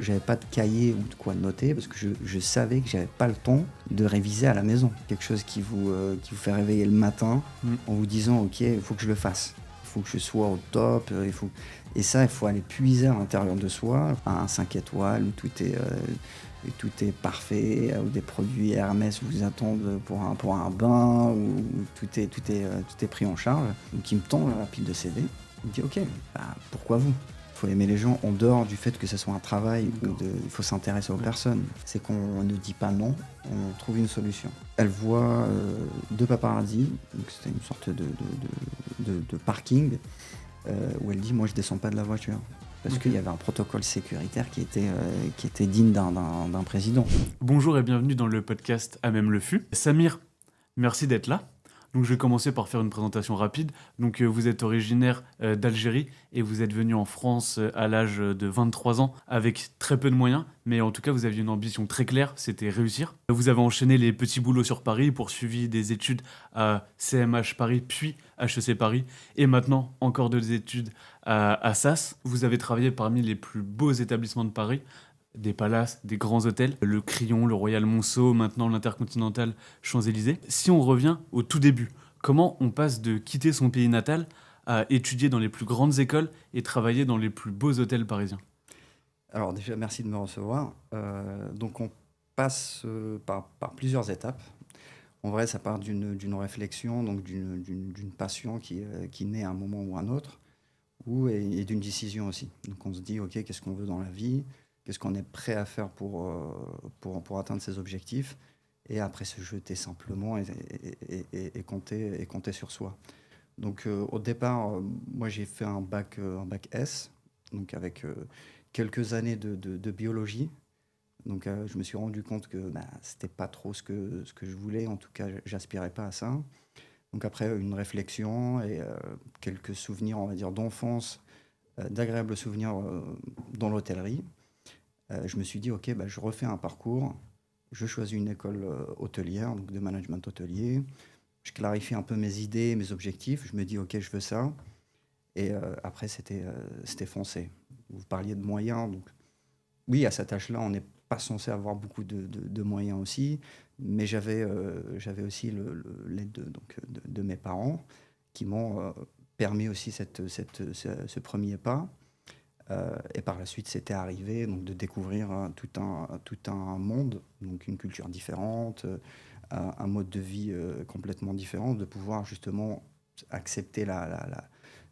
j'avais pas de cahier ou de quoi noter parce que je savais que j'avais pas le temps de réviser à la maison. Quelque chose qui vous fait réveiller le matin en vous disant ok, il faut que je le fasse. Il faut que je sois au top. Et ça, il faut aller puiser à l'intérieur de soi. Un 5 étoiles où tout est parfait, où des produits Hermès vous attendent pour un bain, où tout est pris en charge. Donc il me tend la pile de CD. Il me dit ok, pourquoi vous ? Il faut aimer les gens en dehors du fait que ce soit un travail, il faut s'intéresser aux personnes. C'est qu'on ne dit pas non, on trouve une solution. Elle voit 2 paparazzis, donc c'était une sorte de parking, où elle dit moi je descends pas de la voiture. Parce qu'il y avait un protocole sécuritaire qui était digne d'un président. Bonjour et bienvenue dans le podcast À même le fût. Samir, merci d'être là. Donc je vais commencer par faire une présentation rapide. Donc vous êtes originaire d'Algérie et vous êtes venu en France à l'âge de 23 ans avec très peu de moyens, mais en tout cas vous aviez une ambition très claire, c'était réussir. Vous avez enchaîné les petits boulots sur Paris, poursuivi des études à CMH Paris, puis HEC Paris, et maintenant encore 2 études à SAS. Vous avez travaillé parmi les plus beaux établissements de Paris, des palaces, des grands hôtels, le Crillon, le Royal Monceau, maintenant l'Intercontinental Champs-Élysées. Si on revient au tout début, comment on passe de quitter son pays natal à étudier dans les plus grandes écoles et travailler dans les plus beaux hôtels parisiens ? Alors déjà, merci de me recevoir. Donc on passe par plusieurs étapes. En vrai, ça part d'une réflexion, donc d'une passion qui naît à un moment ou à un autre, et d'une décision aussi. Donc on se dit, ok, qu'est-ce qu'on veut dans la vie ? Qu'est-ce qu'on est prêt à faire pour atteindre ses objectifs ? Et après se jeter simplement et compter sur soi. Donc au départ, moi j'ai fait un bac S, donc avec quelques années de biologie. Donc je me suis rendu compte que c'était pas trop ce que je voulais, en tout cas j'aspirais pas à ça. Donc après une réflexion et quelques souvenirs, on va dire, d'enfance, d'agréables souvenirs dans l'hôtellerie. Je me suis dit, ok, je refais un parcours, je choisis une école hôtelière, donc de management hôtelier, je clarifie un peu mes idées, mes objectifs, je me dis, ok, je veux ça, et après, c'était foncé. Vous parliez de moyens, donc oui, à cet âge-là, on n'est pas censé avoir beaucoup de moyens aussi, mais j'avais aussi l'aide de mes parents qui m'ont permis aussi ce premier pas. Et par la suite, c'était arrivé donc, de découvrir tout un monde, donc une culture différente, un mode de vie complètement différent, de pouvoir justement accepter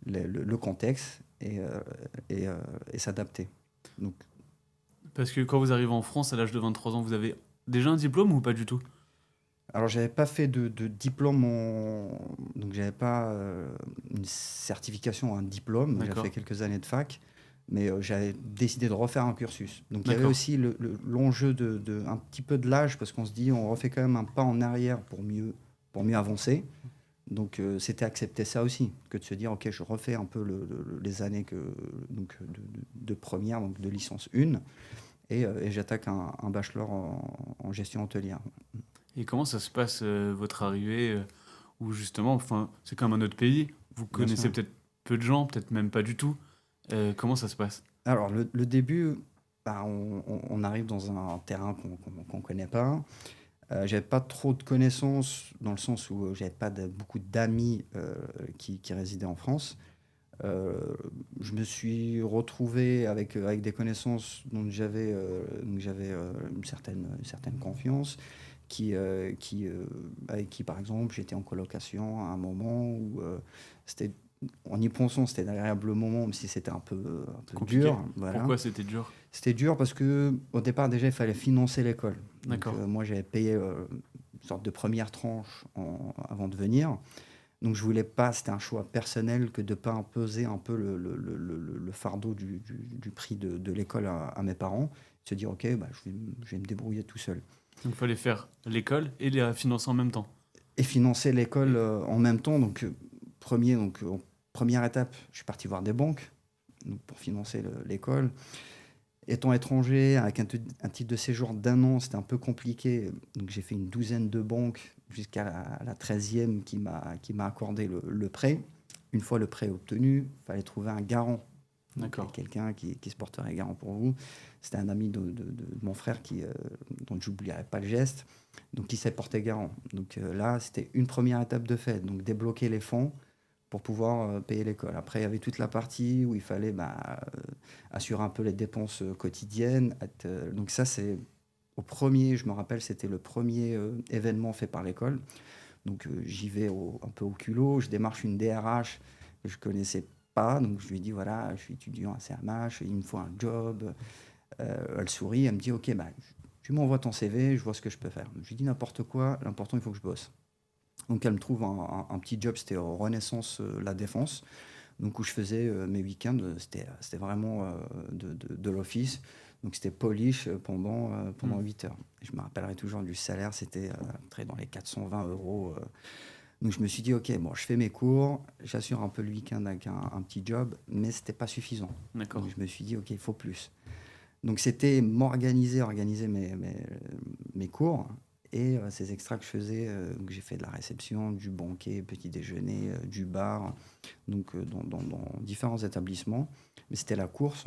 le contexte et s'adapter. Donc, Parce que quand vous arrivez en France à l'âge de 23 ans, vous avez déjà un diplôme ou pas du tout ? alors, j'avais pas fait de diplôme, donc j'avais pas une certification, un diplôme. J'ai fait quelques années de fac. Mais j'avais décidé de refaire un cursus. Donc il y avait aussi l'enjeu un petit peu de l'âge, parce qu'on se dit on refait quand même un pas en arrière pour mieux avancer. Donc c'était accepter ça aussi, que de se dire ok, je refais un peu les années de première, donc de licence 1, et j'attaque un bachelor en gestion hôtelière. Et comment ça se passe votre arrivée où justement, c'est comme un autre pays, vous connaissez peut-être peu de gens, peut-être même pas du tout. Comment ça se passe ? Alors, le début, on arrive dans un terrain qu'on ne connaît pas. J'avais pas trop de connaissances, dans le sens où j'avais pas beaucoup d'amis qui résidaient en France. Je me suis retrouvé avec des connaissances dont j'avais une certaine confiance, avec qui, par exemple, j'étais en colocation à un moment où c'était... En y pensant, c'était un agréable moment, même si c'était un peu dur. Voilà. Pourquoi c'était dur ? C'était dur parce qu'au départ, déjà, il fallait financer l'école. Donc, moi, j'avais payé une sorte de première tranche avant de venir. Donc, je voulais pas, c'était un choix personnel, que de ne pas imposer un peu le fardeau du prix de l'école à mes parents. Se dire, OK, je vais me débrouiller tout seul. Donc, il fallait faire l'école et les financer en même temps. Et financer l'école en même temps. Donc, première étape, je suis parti voir des banques pour financer l'école. Étant étranger, avec un titre de séjour d'1 an, c'était un peu compliqué. Donc j'ai fait une douzaine de banques jusqu'à la 13e qui m'a accordé le prêt. Une fois le prêt obtenu, il fallait trouver un garant Donc, D'accord. quelqu'un qui se porterait garant pour vous. C'était un ami de mon frère dont je n'oublierai pas le geste, donc qui s'est porté garant. Donc là, c'était une première étape de fait, donc débloquer les fonds pour pouvoir payer l'école. Après, il y avait toute la partie où il fallait assurer un peu les dépenses quotidiennes. Donc ça, c'est je me rappelle, c'était le premier événement fait par l'école. Donc j'y vais un peu au culot, je démarche une DRH que je connaissais pas, donc je lui dis voilà, je suis étudiant à CMH, il me faut un job. Elle sourit, elle me dit ok, tu m'envoies ton CV, je vois ce que je peux faire. Je lui dis n'importe quoi, l'important il faut que je bosse. Donc elle me trouve un petit job, c'était au Renaissance La Défense, donc où je faisais mes week-ends, c'était vraiment de l'office. Donc c'était polish pendant 8 heures. Je me rappellerai toujours du salaire, c'était très dans les 420 euros. Donc je me suis dit, ok, bon, je fais mes cours, j'assure un peu le week-end avec un petit job, mais c'était pas suffisant. D'accord. Donc je me suis dit, ok, il faut plus. Donc c'était organiser mes cours et ces extras que je faisais, que j'ai fait de la réception, du banquet, petit déjeuner, du bar, donc dans différents établissements. Mais c'était la course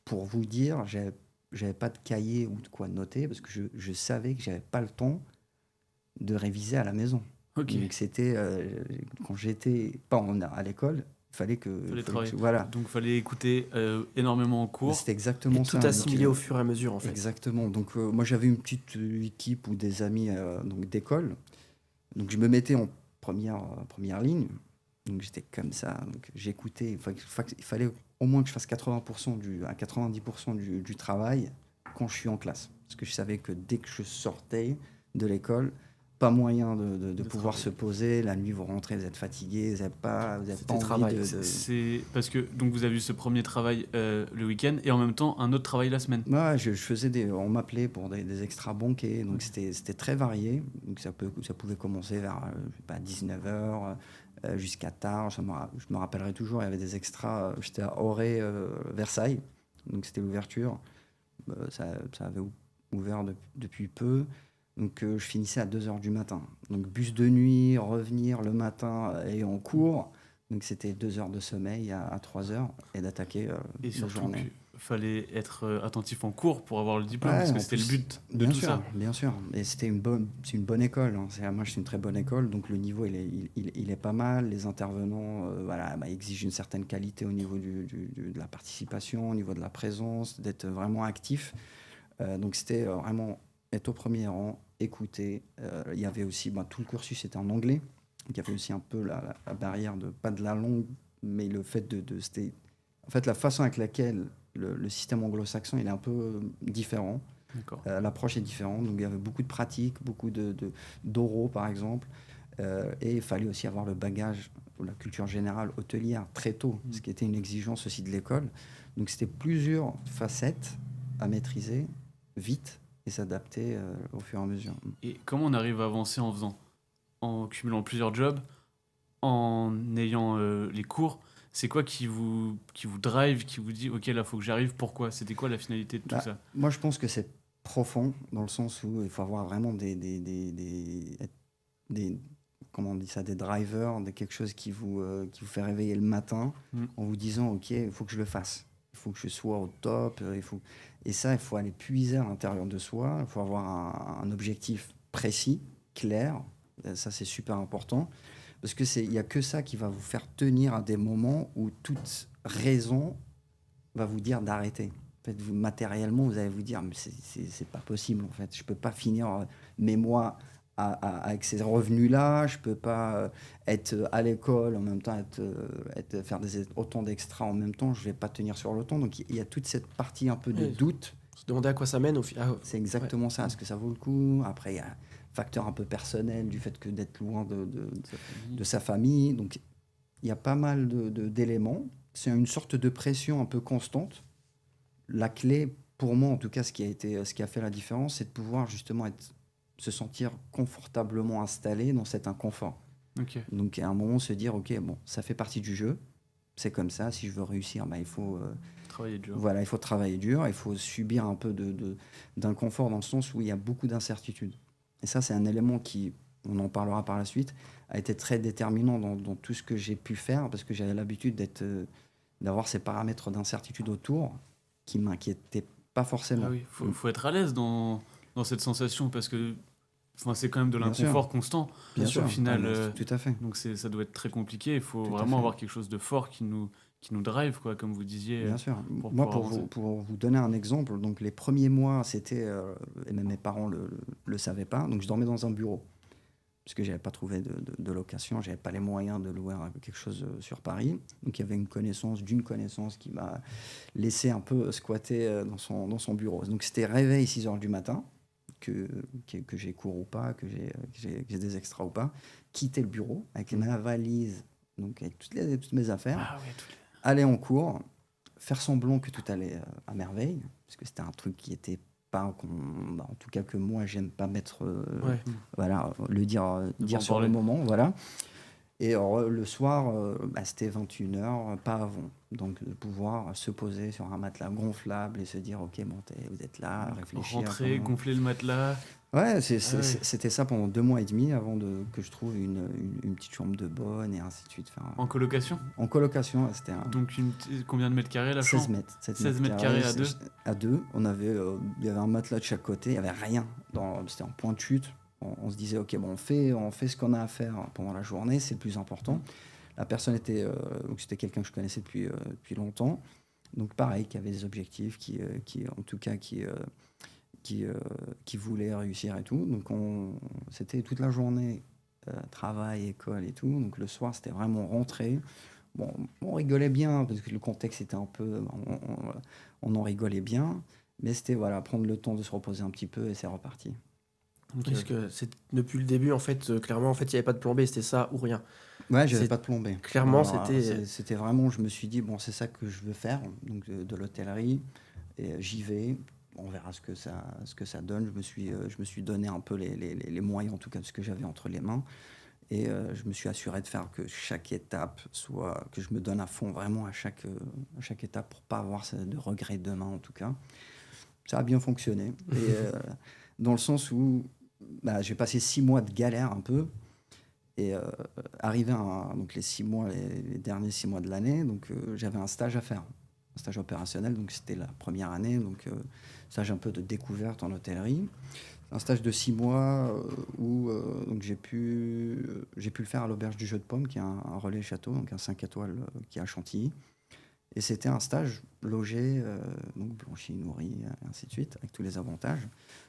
pour vous dire, j'avais pas de cahier ou de quoi noter parce que je savais que j'avais pas le temps de réviser à la maison. Ok. Donc c'était quand j'étais pas à l'école, Fallait travailler. voilà. Donc fallait écouter énormément en cours. C'était Et exactement tout ça. assimiler au fur et à mesure, en fait. Exactement. Donc moi j'avais une petite équipe ou des amis donc d'école. Donc je me mettais en première ligne. Donc j'étais comme ça. Donc j'écoutais. Il fallait au moins que je fasse 80% à 90% du travail quand je suis en classe. Parce que je savais que dès que je sortais de l'école, pas moyen de pouvoir travailler. se poser. La nuit, vous rentrez, vous êtes fatigué, vous n'avez pas C'était envie travail. C'est parce que donc vous avez eu ce premier travail le week-end et en même temps un autre travail la semaine. Ouais, je faisais on m'appelait pour des extras banquets, donc c'était très varié. Donc ça pouvait commencer vers 19h jusqu'à tard. Je me rappellerai toujours, il y avait des extras. J'étais à Auray, Versailles, donc c'était l'ouverture. Ça avait ouvert depuis peu. Donc je finissais à 2h du matin. Donc bus de nuit, revenir le matin et en cours. Donc c'était 2 heures de sommeil à 3 heures et d'attaquer Et la surtout journée. qu'il fallait être attentif en cours pour avoir le diplôme Ouais, parce que en c'était le plus, but de bien tout sûr, ça. bien sûr. Et c'est une bonne école. Hein. Moi, c'est une très bonne école, donc le niveau il est pas mal. Les intervenants, exigent une certaine qualité au niveau de la participation, au niveau de la présence, d'être vraiment actif. Donc c'était vraiment être au premier rang, écouter. Il y avait aussi tout le cursus était en anglais. Donc, il y avait aussi un peu la barrière pas de la langue, mais le fait c'était en fait la façon avec laquelle le système anglo-saxon il est un peu différent. D'accord. L'approche est différente, donc il y avait beaucoup de pratiques, beaucoup d'oraux par exemple, et il fallait aussi avoir le bagage ou la culture générale hôtelière très tôt, ce qui était une exigence aussi de l'école. Donc c'était plusieurs facettes à maîtriser vite et s'adapter au fur et à mesure. Et comment on arrive à avancer en cumulant plusieurs jobs, en ayant les cours? C'est quoi qui vous drive, qui vous dit ok là faut que j'arrive? Pourquoi? C'était quoi la finalité de tout ça? Moi je pense que c'est profond dans le sens où il faut avoir vraiment comment on dit ça, des drivers, quelque chose qui vous fait réveiller le matin en vous disant ok il faut que je le fasse, il faut que je sois au top, et ça il faut aller puiser à l'intérieur de soi, il faut avoir un objectif précis, clair, ça c'est super important parce que il y a que ça qui va vous faire tenir à des moments où toute raison va vous dire d'arrêter. En fait, matériellement, vous allez vous dire, mais c'est pas possible, en fait. Je peux pas finir mes mois avec ces revenus-là. Je peux pas être à l'école en même temps, faire autant d'extras en même temps. Je vais pas tenir sur le temps. Donc, il y a toute cette partie un peu de Ouais. doute. Se demander à quoi ça mène au final. C'est exactement ça. Est-ce que ça vaut le coup? Après, il y a un facteur un peu personnel du fait que d'être loin de sa famille. Donc, il y a pas mal d'éléments. C'est une sorte de pression un peu constante. La clé, pour moi en tout cas, ce qui a fait la différence, c'est de pouvoir justement se sentir confortablement installé dans cet inconfort. Ok. Donc à un moment se dire, ok, bon, ça fait partie du jeu, c'est comme ça, si je veux réussir, il faut Travailler dur. voilà, il faut travailler dur, il faut subir un peu d'inconfort dans le sens où il y a beaucoup d'incertitudes. Et ça, c'est un élément qui, on en parlera par la suite, a été très déterminant dans tout ce que j'ai pu faire, parce que j'avais l'habitude d'avoir ces paramètres d'incertitude autour qui m'inquiétaient pas forcément. Ah oui, faut être à l'aise dans cette sensation parce que c'est quand même de Bien sûr. l'inconfort constant. Bien Au sûr, final, tout à fait. donc ça doit être très compliqué. Il faut Tout à vraiment fait. avoir quelque chose de fort qui nous drive, quoi, comme vous disiez. Bien sûr. Pour Moi, pouvoir avancer. pour vous donner un exemple, donc les premiers mois, c'était, et même mes parents le savaient pas, donc je dormais dans un bureau, puisque j'avais pas trouvé de location, j'avais pas les moyens de louer quelque chose sur Paris. Donc il y avait d'une connaissance qui m'a laissé un peu squatter dans son bureau. Donc c'était réveil 6 heures du matin, que j'ai cours ou pas, que j'ai des extras ou pas, quitter le bureau avec ma valise, donc avec toutes mes affaires, Ah ouais, aller en cours, faire semblant que tout allait à merveille, parce que c'était un truc qui était pas, en tout cas que moi j'aime pas mettre, Ouais. voilà, le dire pas en sur le parler. moment, voilà. Et le soir, c'était 21h, pas avant. Donc de pouvoir se poser sur un matelas gonflable et se dire, ok, bon, vous êtes là, réfléchir. Rentrer, gonfler le matelas. Ouais, Ah ouais. c'était ça pendant 2 mois et demi avant que je trouve une petite chambre de bonne et ainsi de suite. Enfin, En colocation. en colocation, ouais, c'était Donc combien de mètres carrés la 16 chambre? mètres. 16 mètres carrés à deux. À deux. Il y avait un matelas de chaque côté, il n'y avait rien. C'était en point de chute. On se disait, ok, bon, on fait ce qu'on a à faire pendant la journée, c'est le plus important. La personne donc c'était quelqu'un que je connaissais depuis longtemps. Donc pareil, qui avait des objectifs, qui en tout cas, qui voulait réussir et tout. Donc c'était toute la journée, travail, école et tout. Donc le soir, c'était vraiment rentrée. Bon, on rigolait bien, parce que le contexte était un peu... On en rigolait bien. Mais c'était, voilà, prendre le temps de se reposer un petit peu et c'est reparti. Parce que depuis le début, en fait, clairement, en fait, il n'y avait pas de plan B, c'était ça ou rien. Ouais, j'avais C'est- pas de plombée. clairement, Alors, c'était- C'était vraiment, je me suis dit, bon, c'est ça que je veux faire, donc de l'hôtellerie. Et j'y vais. On verra ce que ça donne. Je me suis donné un peu les moyens, en tout cas, de ce que j'avais entre les mains. Et je me suis assuré de faire que chaque étape soit, que je me donne à fond vraiment à chaque étape pour pas avoir de regrets demain, en tout cas. Ça a bien fonctionné. Et dans le sens où j'ai passé 6 mois de galère un peu. Et arrivé donc les derniers 6 mois de l'année, donc j'avais un stage à faire, un stage opérationnel. Donc c'était la première année, donc stage un peu de découverte en hôtellerie. Un stage de 6 mois où donc j'ai pu le faire à l'Auberge du Jeu de Paume, qui est un relais château, donc un 5 étoiles qui est à Chantilly. Et c'était un stage logé, donc blanchi, nourri, ainsi de suite, avec tous les avantages.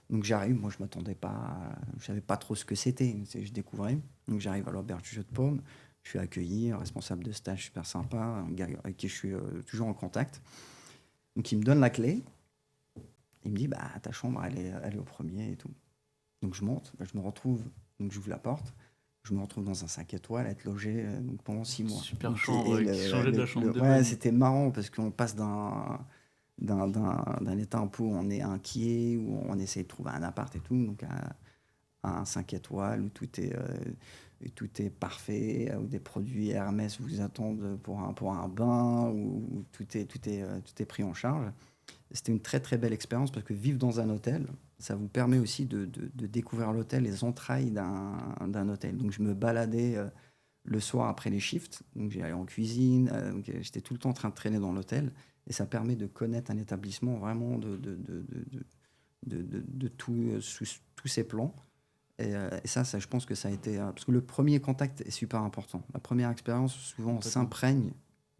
Donc j'arrive, moi je m'attendais pas, je savais pas trop ce que c'était, je découvrais. Donc j'arrive à l'Auberge du Jeu de Paume, je suis accueilli, un responsable de stage super sympa, un gars avec qui je suis toujours en contact. Donc il me donne la clé, il me dit, bah ta chambre elle est au premier et tout. Donc je monte, je me retrouve, donc j'ouvre la porte, je me retrouve dans un 5 étoiles à être logé donc pendant 6 mois. Super Donc, chambre qui changeait de la chambre de ouais, bonne. c'était marrant parce qu'on passe d'un état un peu où on est inquiet, où on essaie de trouver un appart et tout, donc à un 5 étoiles où tout est parfait, où des produits Hermès vous attendent pour un bain, où tout est pris en charge. C'était une très très belle expérience parce que vivre dans un hôtel, ça vous permet aussi de découvrir l'hôtel, les entrailles d'un hôtel. Donc je me baladais le soir après les shifts, donc j'allais en cuisine, donc j'étais tout le temps en train de traîner dans l'hôtel et ça permet de connaître un établissement vraiment de tout, sous tous ses plans. Et ça, je pense que ça a été... parce que le premier contact est super important. La première expérience, souvent, on s'imprègne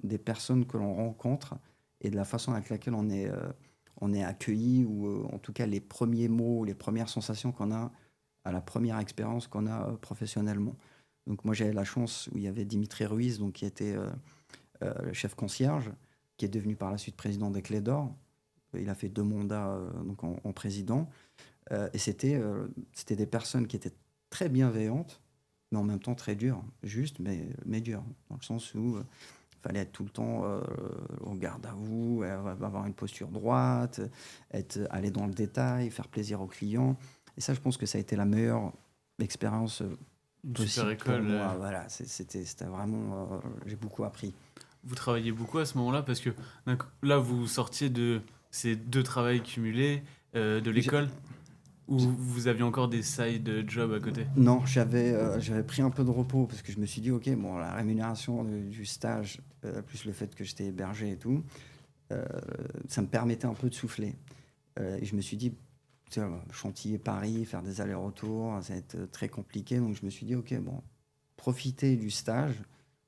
des personnes que l'on rencontre et de la façon avec laquelle on est accueilli, ou en tout cas les premiers mots, les premières sensations qu'on a à la première expérience qu'on a professionnellement. Donc moi, j'avais la chance où il y avait Dimitri Ruiz, donc, qui était le chef concierge, qui est devenu par la suite président des Clés d'Or. Il a fait 2 mandats donc en président. Et c'était des personnes qui étaient très bienveillantes, mais en même temps très dures. Juste, mais dures. Dans le sens où il fallait être tout le temps au garde à vous, avoir une posture droite, aller dans le détail, faire plaisir aux clients. Et ça, je pense que ça a été la meilleure expérience Une possible super école. pour moi. Voilà, c'était vraiment... j'ai beaucoup appris. Vous travaillez beaucoup à ce moment-là parce que là, vous sortiez de ces 2 travails cumulés de l'école. Ou vous aviez encore des side jobs à côté? Non, j'avais pris un peu de repos parce que je me suis dit, ok, bon, la rémunération du stage, plus le fait que j'étais hébergé et tout, ça me permettait un peu de souffler. Et je me suis dit, tu sais, Chantilly, Paris, faire des allers-retours, ça va être très compliqué. Donc je me suis dit, ok, bon, profiter du stage,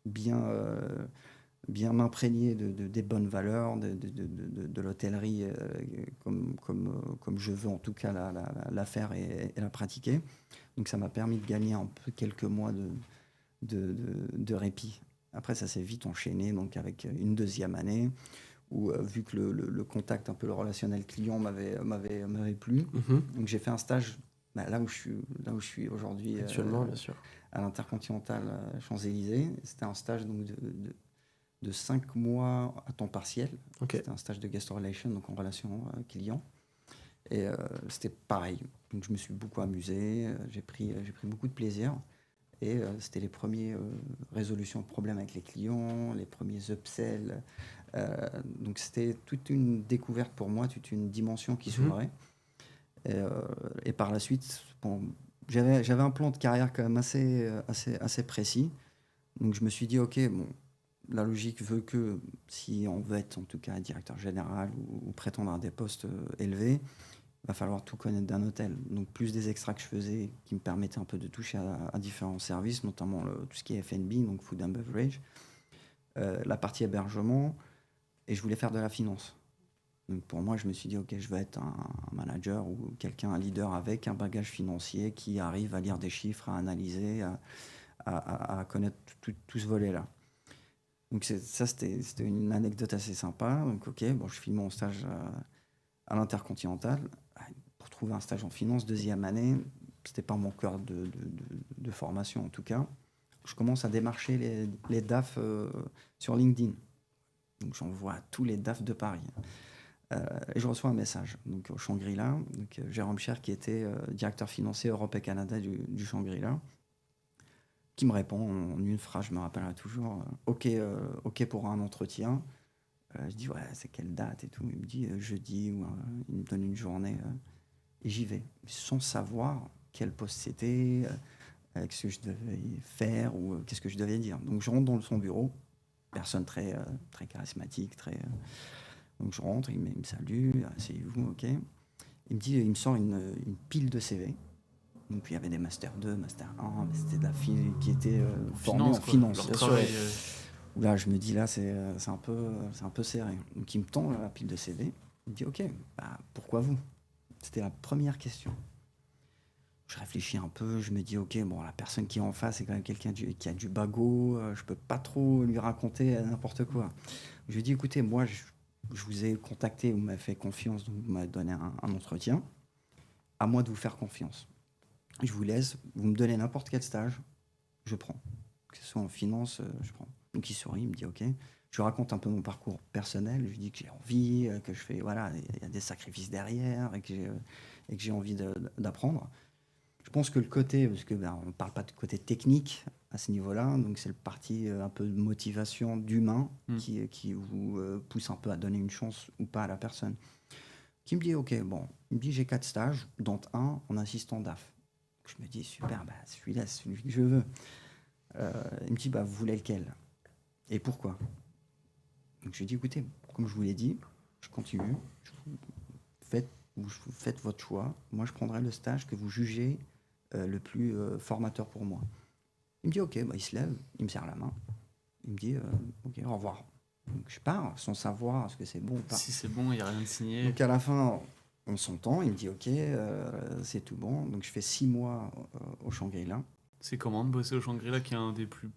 bien, bien m'imprégner des bonnes valeurs, de l'hôtellerie comme je veux en tout cas la faire et la pratiquer. Donc ça m'a permis de gagner un peu quelques mois de répit. Après, ça s'est vite enchaîné donc avec une deuxième année où, vu que le contact, un peu le relationnel client m'avait plu, donc j'ai fait un stage là où je suis aujourd'hui, Actuellement, bien sûr. à l'Intercontinental Champs-Élysées. C'était un stage donc de 5 mois à temps partiel. Ok. C'était un stage de guest relation, donc en relation client. Et c'était pareil. Donc je me suis beaucoup amusé, j'ai pris beaucoup de plaisir. Et c'était les premières résolutions de problèmes avec les clients, les premiers upsells. Donc c'était toute une découverte pour moi, toute une dimension qui s'ouvrait. Et par la suite, bon, j'avais un plan de carrière quand même assez précis. Donc je me suis dit, ok, bon, la logique veut que si on veut être en tout cas directeur général ou prétendre à des postes élevés, il va falloir tout connaître d'un hôtel. Donc plus des extras que je faisais qui me permettaient un peu de toucher à différents services, notamment tout ce qui est F&B, donc food and beverage, la partie hébergement, et je voulais faire de la finance. Donc pour moi, je me suis dit, ok, je veux être un manager ou quelqu'un, un leader avec un bagage financier qui arrive à lire des chiffres, à analyser, à connaître tout ce volet-là. Donc c'était une anecdote assez sympa. Donc ok, bon, je finis mon stage à l'Intercontinental. Pour trouver un stage en finance, deuxième année, c'était pas mon cœur de formation en tout cas. Je commence à démarcher les DAF sur LinkedIn. Donc j'envoie à tous les DAF de Paris. Et je reçois un message donc, au Shangri-La. Donc, Jérôme Cher, qui était directeur financier Europe et Canada du Shangri-La, qui me répond en une phrase, je me rappellerai toujours, OK pour un entretien. Je dis, ouais, c'est quelle date et tout. Il me dit, jeudi, ou il me donne une journée. Et j'y vais, sans savoir quel poste c'était, ce que je devais faire ou qu'est-ce que je devais dire. Donc je rentre dans son bureau, personne très charismatique, donc je rentre, il me salue, asseyez-vous, ok. Il me dit, il me sort une pile de CV. Donc il y avait des Master 2, Master 1, mais c'était de la fille qui était formée en finance. Leur travail, Là, je me dis, là, c'est un peu serré. Donc il me tend la pile de CV, il me dit, ok, bah, pourquoi vous? C'était la première question. Je réfléchis un peu, je me dis, ok, bon, la personne qui est en face, c'est quand même quelqu'un qui a du bagot, je peux pas trop lui raconter n'importe quoi. Je lui dis, écoutez, moi, je vous ai contacté, vous m'avez fait confiance, donc vous m'avez donné un entretien. À moi de vous faire confiance. Je vous laisse, vous me donnez n'importe quel stage, je prends. Que ce soit en finance, je prends. Donc il sourit, il me dit, ok. Je lui raconte un peu mon parcours personnel, je lui dis que j'ai envie, que je fais, voilà, il y a des sacrifices derrière et que j'ai envie d'apprendre. Je pense que le côté, parce que on ne parle pas de côté technique à ce niveau-là, donc c'est le parti un peu de motivation d'humain qui vous pousse un peu à donner une chance ou pas à la personne. Qui me dit, ok, bon, il me dit, j'ai 4 stages, dont un en assistant DAF. Je me dis, super, bah, celui-là, c'est celui que je veux. Il me dit, bah, vous voulez lequel? Et pourquoi? Donc je lui dis, écoutez, comme je vous l'ai dit, je continue, vous faites votre choix. Moi, je prendrai le stage que vous jugez le plus formateur pour moi. Il me dit, ok, bah, il se lève, il me serre la main. Il me dit, ok, au revoir. Donc je pars sans savoir est-ce que c'est bon ou pas. Si c'est bon, il n'y a rien de signé. Donc à la fin, on s'entend, il me dit, ok, c'est tout bon. Donc je fais 6 mois au Shangri-La. C'est comment de bosser au Shangri-La, qui est un des plus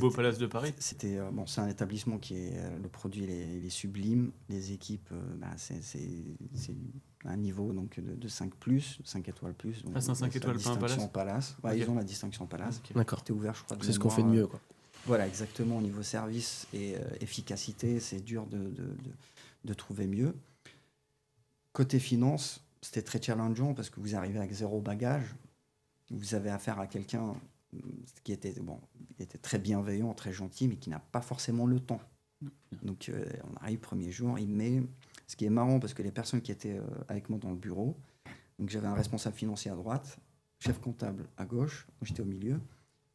beaux palaces de Paris? C'est un établissement qui est, le produit il est sublime, les équipes, c'est un niveau donc de 5+, 5 étoiles plus. Donc, c'est un 5 étoiles, pas un palace. Ouais, okay. Ils ont la distinction palace. Okay. D'accord. C'était ouvert, je crois. C'est ce qu'on fait de mieux, quoi. Voilà, exactement. Au niveau service et efficacité, c'est dur de trouver mieux. Côté finance, c'était très challengeant parce que vous arrivez avec 0 bagage. Vous avez affaire à quelqu'un qui était très bienveillant, très gentil, mais qui n'a pas forcément le temps. Donc, on arrive premier jour, il met... Ce qui est marrant, parce que les personnes qui étaient avec moi dans le bureau Donc j'avais un responsable financier à droite, chef comptable à gauche, moi j'étais au milieu.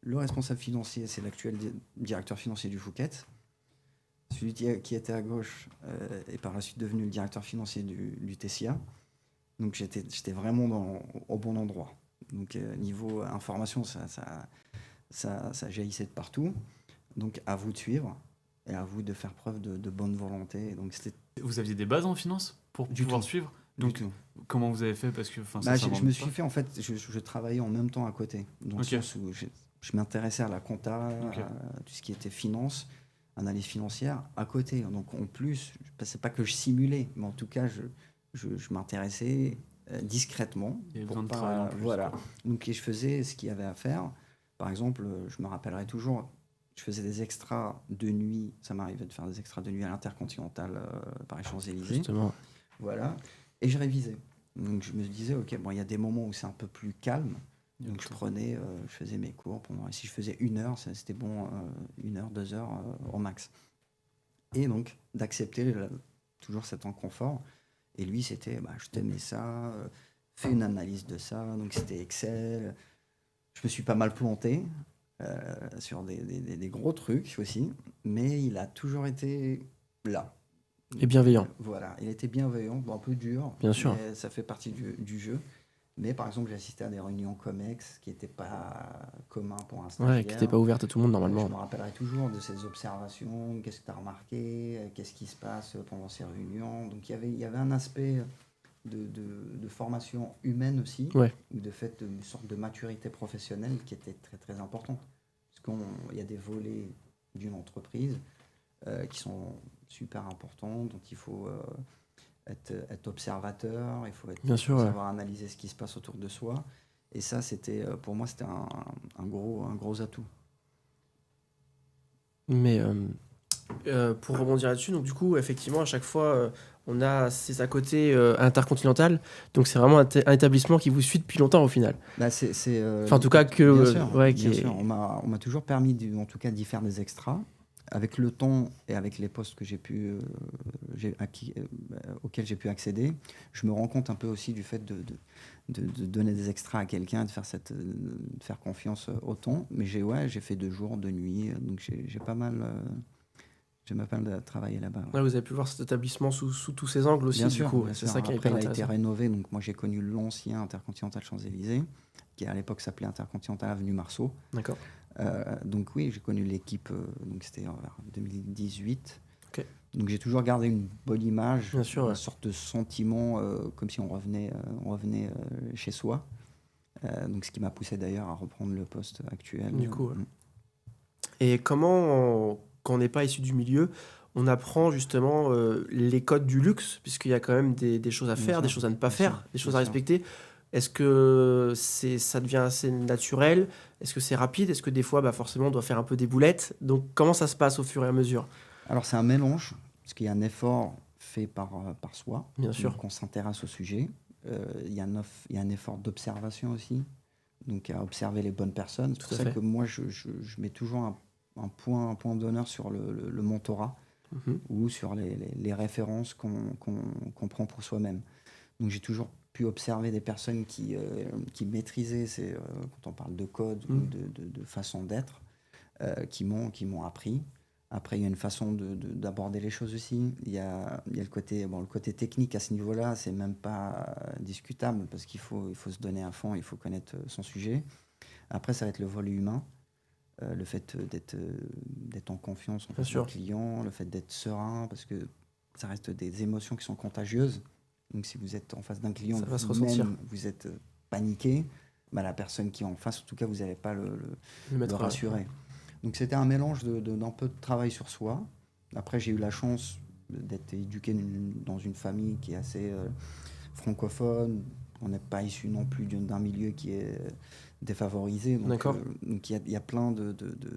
Le responsable financier, c'est l'actuel directeur financier du Fouquet. Celui qui était à gauche est par la suite devenu le directeur financier du TCA. Donc j'étais vraiment au bon endroit. Donc niveau information, ça jaillissait de partout. Donc à vous de suivre et à vous de faire preuve de bonne volonté. Donc Vous aviez des bases en finance pour pouvoir suivre? Donc, comment vous avez fait? Parce que, je me suis fait, en fait, je travaillais en même temps à côté. Dans le sens où je m'intéressais à la compta, à tout ce qui était finance, analyse financière, à côté. Donc en plus, c'est pas que je simulais, mais en tout cas, je m'intéressais discrètement. Il y avait besoin de travail en plus. Voilà. Donc je faisais ce qu'il y avait à faire. Par exemple, je me rappellerai toujours, je faisais des extras de nuit. Ça m'arrivait de faire des extras de nuit à l'Intercontinental par les Champs-Élysées. Justement. Voilà. Et je révisais. Donc je me disais, ok, bon, il y a des moments où c'est un peu plus calme. Donc je prenais, je faisais mes cours. Et si je faisais 1 heure, c'était bon, 1 heure, 2 heures au max. Et donc d'accepter toujours cet inconfort. Et lui, c'était, je t'aimais ça, fais une analyse de ça. Donc c'était Excel. Je me suis pas mal planté sur des gros trucs aussi. Mais il a toujours été là. Et bienveillant. Voilà, il était bienveillant, un peu dur. Bien sûr. Mais ça fait partie du jeu. Mais par exemple, j'ai assisté à des réunions COMEX qui n'étaient pas communs pour un stagiaire. Ouais, qui n'étaient pas ouvertes à tout le monde normalement. Je me rappellerai toujours de ces observations. Qu'est-ce que tu as remarqué? Qu'est-ce qui se passe pendant ces réunions? Donc il y avait un aspect de formation humaine aussi, Ouais. ou de fait une sorte de maturité professionnelle qui était très très importante. Parce qu'il y a des volets d'une entreprise qui sont super importants, dont il faut être observateur, il faut savoir analyser ce qui se passe autour de soi. Et ça, pour moi, c'était un gros atout. Mais pour rebondir là-dessus, donc du coup, effectivement, à chaque fois, on a ces à côté Intercontinental. Donc c'est vraiment un établissement qui vous suit depuis longtemps au final. En tout cas, bien sûr. On m'a toujours permis, en tout cas, d'y faire des extras. Avec le temps et avec les postes que auxquels j'ai pu accéder, je me rends compte un peu aussi du fait de donner des extras à quelqu'un, de faire confiance autant. Mais j'ai fait 2 jours, 2 nuits, donc j'ai pas mal travaillé là-bas. Ouais, vous avez pu voir cet établissement sous tous ses angles aussi, bien du sûr, coup. Bien c'est sûr. ça qui est Après, hyper il a été intéressant. rénové, donc moi j'ai connu l'ancien Intercontinental Champs-Élysées, qui à l'époque s'appelait Intercontinental Avenue Marceau. D'accord. Donc oui, j'ai connu l'équipe, donc c'était en 2018. Ok. Donc j'ai toujours gardé une bonne image, Bien sûr, une sorte de sentiment comme si on revenait chez soi. Donc ce qui m'a poussé d'ailleurs à reprendre le poste actuel. Du coup, ouais. Et comment, quand on n'est pas issu du milieu, on apprend justement les codes du luxe, puisqu'il y a quand même des choses à faire, des choses à ne pas faire, des choses à respecter. Est-ce que ça devient assez naturel? Est-ce que c'est rapide? Est-ce que des fois, forcément, on doit faire un peu des boulettes? Donc, comment ça se passe au fur et à mesure? Alors, c'est un mélange, parce qu'il y a un effort fait par soi. Bien sûr. Donc, on s'intéresse au sujet. Il y a un effort d'observation aussi, donc à observer les bonnes personnes. C'est pour ça que moi, je mets toujours un point d'honneur sur le mentorat ou sur les références qu'on prend pour soi-même. Donc, j'ai toujours pu observer des personnes qui maîtrisaient, quand on parle de code ou de façon d'être, qui m'ont appris. Après, il y a une façon d'aborder les choses aussi. Il y a le côté technique à ce niveau-là, c'est même pas discutable parce qu'il faut se donner à fond, il faut connaître son sujet. Après, ça va être le volet humain, le fait d'être en confiance en face du client, le fait d'être serein, parce que ça reste des émotions qui sont contagieuses. Donc, si vous êtes en face d'un client, vous êtes paniqué, la personne qui est en face, en tout cas, vous n'allez pas le rassurer. Donc, c'était un mélange d'un peu de travail sur soi. Après, j'ai eu la chance d'être éduqué dans une famille qui est assez francophone. On n'est pas issu non plus d'un milieu qui est défavorisé. Donc, donc il y a plein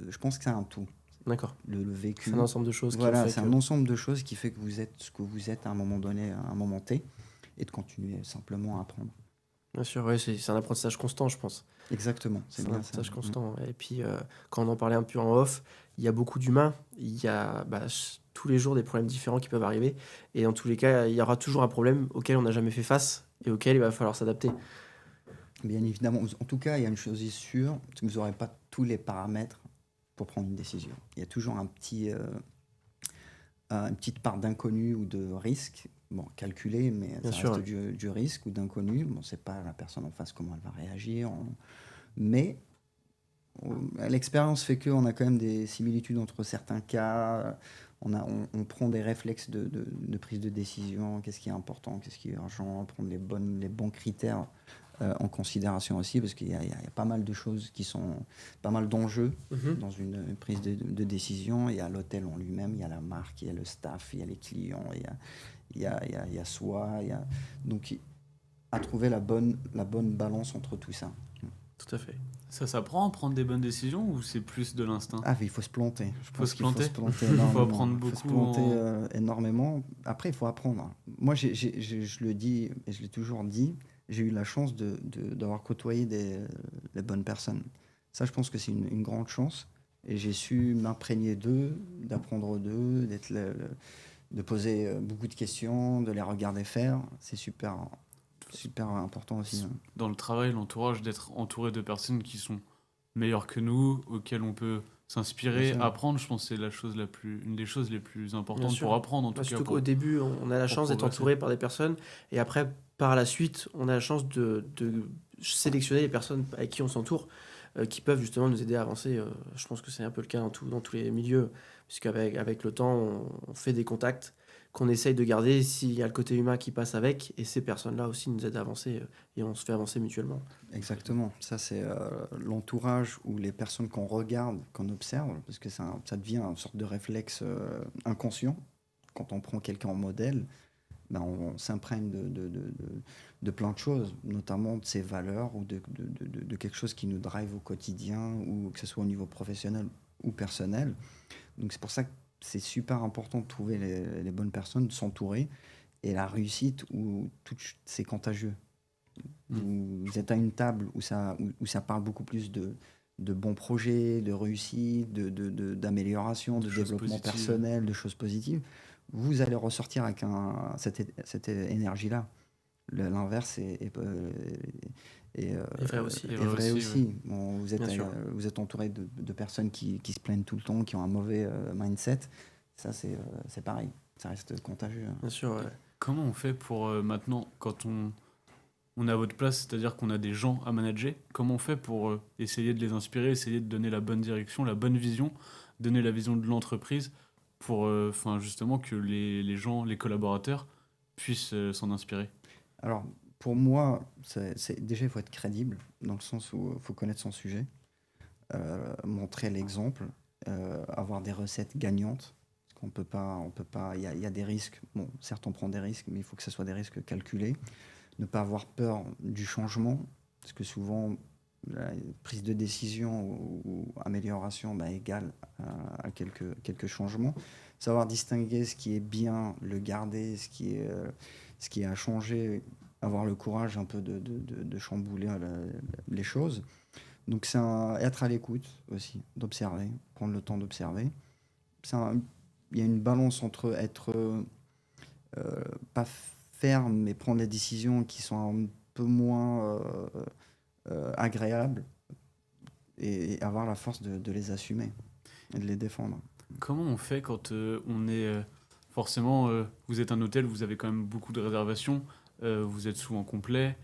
je pense que c'est un tout. D'accord. Le vécu. C'est un ensemble de choses. Un ensemble de choses qui fait que vous êtes ce que vous êtes à un moment donné, à un moment T, et de continuer simplement à apprendre. Bien sûr, oui, c'est un apprentissage constant, je pense. Exactement. C'est un apprentissage constant. Et puis, quand on en parlait un peu en off, il y a beaucoup d'humains. Il y a tous les jours des problèmes différents qui peuvent arriver. Et dans tous les cas, il y aura toujours un problème auquel on n'a jamais fait face. et auquel il va falloir s'adapter. Bien évidemment. En tout cas, il y a une chose est sûre, c'est que vous n'aurez pas tous les paramètres pour prendre une décision. Il y a toujours une petite part d'inconnu ou de risque, bon, calculé, mais Bien ça sûr, reste du risque ou d'inconnu. Bon, c'est pas la personne en face comment elle va réagir, mais l'expérience fait qu'on a quand même des similitudes entre certains cas. On prend des réflexes de prise de décision, qu'est-ce qui est important, qu'est-ce qui est urgent, prendre les bons critères en considération aussi, parce qu'il y a pas mal de choses pas mal d'enjeux dans une prise de décision. Il y a l'hôtel en lui-même, il y a la marque, il y a le staff, il y a les clients, il y a soi. Donc, à trouver la bonne balance entre tout ça. Tout à fait. Ça s'apprend à prendre des bonnes décisions ou c'est plus de l'instinct? Ah, mais il faut se planter. Je pense se qu'il faut planter. se planter Il faut énormément. apprendre Il faut se beaucoup planter énormément. Après, il faut apprendre. Moi, je le dis et je l'ai toujours dit, j'ai eu la chance d'avoir côtoyé les bonnes personnes. Ça, je pense que c'est une grande chance. Et j'ai su m'imprégner d'eux, d'apprendre d'eux, de poser beaucoup de questions, de les regarder faire. C'est super important aussi. Dans le travail, l'entourage, d'être entouré de personnes qui sont meilleures que nous, auxquelles on peut s'inspirer, Bien sûr. apprendre, je pense que c'est une des choses les plus Bien importantes sûr. pour apprendre, en tout Bah, cas. surtout Pour... qu'au début, on a la chance d'être progresser. entouré par des personnes, et après, par la suite, on a la chance de sélectionner les personnes avec qui on s'entoure, qui peuvent justement nous aider à avancer. Je pense que c'est un peu le cas dans tous les milieux, puisqu'avec le temps, on fait des contacts qu'on essaye de garder s'il y a le côté humain qui passe avec, et ces personnes-là aussi nous aident à avancer, et on se fait avancer mutuellement. Exactement. Ça, c'est l'entourage ou les personnes qu'on regarde, qu'on observe, parce que ça devient une sorte de réflexe inconscient. Quand on prend quelqu'un en modèle, ben, on s'imprègne de plein de choses, notamment de ses valeurs ou de quelque chose qui nous drive au quotidien, ou que ce soit au niveau professionnel ou personnel. Donc c'est pour ça que c'est super important de trouver les bonnes personnes, de s'entourer. Et la réussite, c'est contagieux. Vous êtes à une table où ça parle beaucoup plus de bons projets, de réussite, d'amélioration, de choses développement positives. personnel, de choses positives. Vous allez ressortir avec cette énergie-là. L'inverse est vrai aussi. est vrai vrai aussi, aussi. Bon, Bien sûr. vous êtes entouré de personnes qui se plaignent tout le temps, qui ont un mauvais mindset. Ça, c'est pareil. Ça reste contagieux. Bien sûr, ouais. Comment on fait pour maintenant, quand on est à votre place, c'est-à-dire qu'on a des gens à manager, comment on fait pour essayer de les inspirer, essayer de donner la bonne direction, la bonne vision, donner la vision de l'entreprise pour justement que les gens, les collaborateurs puissent s'en inspirer? Alors, pour moi, déjà, il faut être crédible, dans le sens où il faut connaître son sujet, montrer l'exemple, avoir des recettes gagnantes. Parce qu'on peut pas, il y a des risques. Bon, certes, on prend des risques, mais il faut que ce soit des risques calculés. Ne pas avoir peur du changement, parce que souvent, la prise de décision ou amélioration égale à quelques changements. Savoir distinguer ce qui est bien, le garder, ce qui est à changer, avoir le courage un peu de chambouler les choses. Donc c'est être à l'écoute aussi, d'observer, prendre le temps d'observer. Il y a une balance entre être pas ferme, mais prendre des décisions qui sont un peu moins agréables et avoir la force de les assumer et de les défendre. Comment on fait quand on est forcément, vous êtes un hôtel, vous avez quand même beaucoup de réservations, vous êtes souvent complet.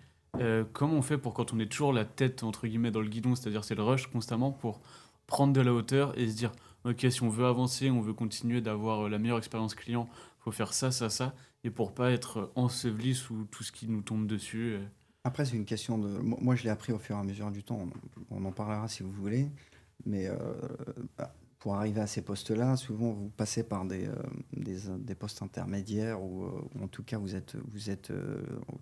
Comment on fait pour quand on est toujours la tête entre guillemets dans le guidon, c'est-à-dire c'est le rush constamment, pour prendre de la hauteur et se dire ok, si on veut avancer, on veut continuer d'avoir la meilleure expérience client, faut faire ça, ça, ça, et pour pas être enseveli sous tout ce qui nous tombe dessus. Après, c'est une question de... Moi, je l'ai appris au fur et à mesure du temps. On en parlera si vous voulez. Mais pour arriver à ces postes-là, souvent, vous passez par des postes intermédiaires ou en tout cas,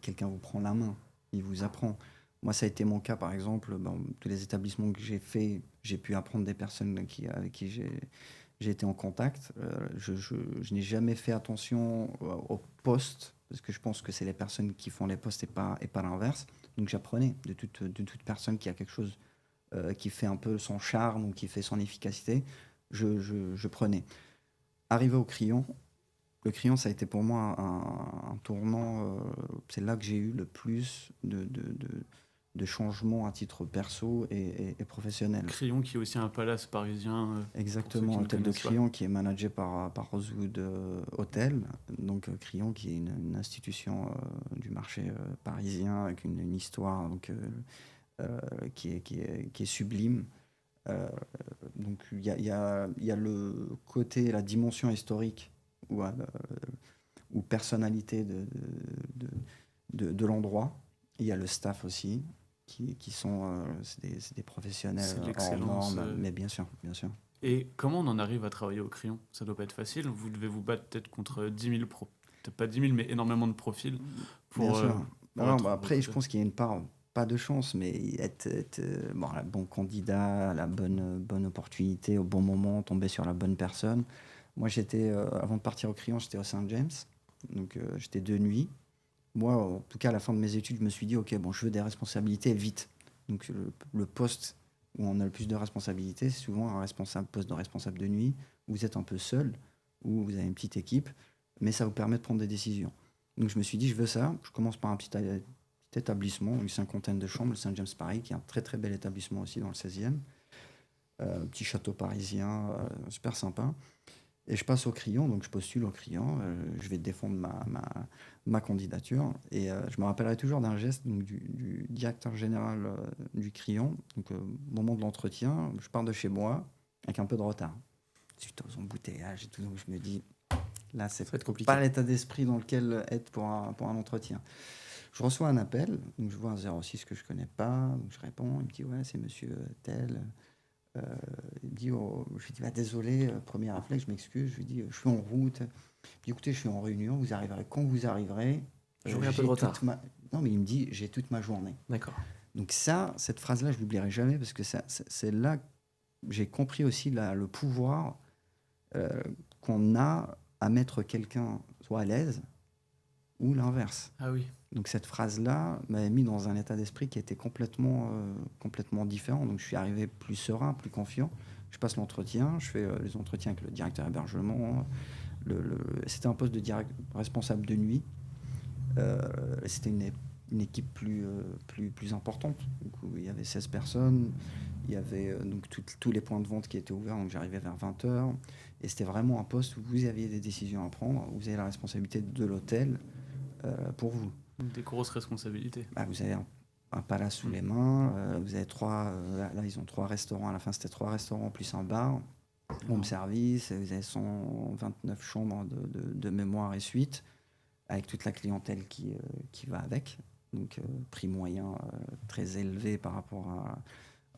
quelqu'un vous prend la main. Il vous apprend. Moi, ça a été mon cas, par exemple. Dans tous les établissements que j'ai fait, j'ai pu apprendre des personnes avec qui j'ai été en contact. Je n'ai jamais fait attention au poste, parce que je pense que c'est les personnes qui font les postes et pas l'inverse. Donc j'apprenais de toute personne qui a quelque chose qui fait un peu son charme ou qui fait son efficacité. Je prenais. Arrivé au client, Le Crillon, ça a été pour moi un tournant. C'est là que j'ai eu le plus de changements à titre perso et professionnel. Crillon, qui est aussi un palace parisien. Exactement, Hôtel de Crillon, qui est managé par Rosewood Hotel. Donc Crillon, qui est une institution du marché parisien, avec une histoire qui est sublime. Donc il y a le côté, la dimension historique ou personnalité de l'endroit. Il y a le staff aussi, qui sont c'est des professionnels C'est hors l'excellence. normes, mais bien sûr, bien sûr. Et comment on en arrive à travailler au Crillon? Ça doit pas être facile. Vous devez vous battre peut-être contre 10 000 peut-être pas 10 000, mais énormément de profils. Bien sûr. Pour être Après, je recruté. pense qu'il y a une part, pas de chance, mais être le bon candidat, la bonne opportunité, au bon moment, tomber sur la bonne personne. Moi, avant de partir au Crillon, j'étais au Saint James, donc j'étais de nuit. Moi, en tout cas, à la fin de mes études, je me suis dit, ok, bon, je veux des responsabilités vite. Donc le poste où on a le plus de responsabilités, c'est souvent un poste de responsable de nuit, où vous êtes un peu seul, où vous avez une petite équipe, mais ça vous permet de prendre des décisions. Donc je me suis dit, je veux ça. Je commence par un petit établissement, une cinquantaine de chambres, le Saint James Paris, qui est un très très bel établissement aussi dans le 16e. Petit château parisien, super sympa. Et je passe au Crillon, donc je postule au Crillon, je vais défendre ma candidature. Et je me rappellerai toujours d'un geste donc, du directeur général du Crillon. Donc au moment de l'entretien, je pars de chez moi avec un peu de retard. Suite aux embouteillages et tout, donc je me dis, là, c'est Ça va être compliqué. pas l'état d'esprit dans lequel être pour un entretien. Je reçois un appel, donc je vois un 06 que je connais pas, donc je réponds, il me dit, ouais, c'est monsieur tel. Il me dit, je lui dis, bah, désolé, premier réflexe, je m'excuse, je lui dis, je suis en route. Il me dit, écoutez, je suis en réunion, vous arriverez quand vous arriverez. J'aurai un peu de retard. Non, mais il me dit, j'ai toute ma journée. D'accord. Donc cette phrase-là, je ne l'oublierai jamais, parce que c'est là que j'ai compris aussi le pouvoir qu'on a à mettre quelqu'un soit à l'aise ou l'inverse. Ah oui. Donc cette phrase-là m'avait mis dans un état d'esprit qui était complètement différent. Donc je suis arrivé plus serein, plus confiant. Je passe l'entretien, je fais les entretiens avec le directeur hébergement. C'était un poste de responsable de nuit. C'était une équipe plus importante. Du coup, il y avait 16 personnes. Il y avait donc tous les points de vente qui étaient ouverts. Donc j'arrivais vers 20h. Et c'était vraiment un poste où vous aviez des décisions à prendre. Vous avez la responsabilité de l'hôtel pour vous. Des grosses responsabilités. Vous avez un palace sous les mains, vous avez là ils ont 3 restaurants, à la fin c'était 3 restaurants plus un bar, home service, vous avez 129 chambres de mémoire et suite, avec toute la clientèle qui va avec, donc prix moyen très élevé par rapport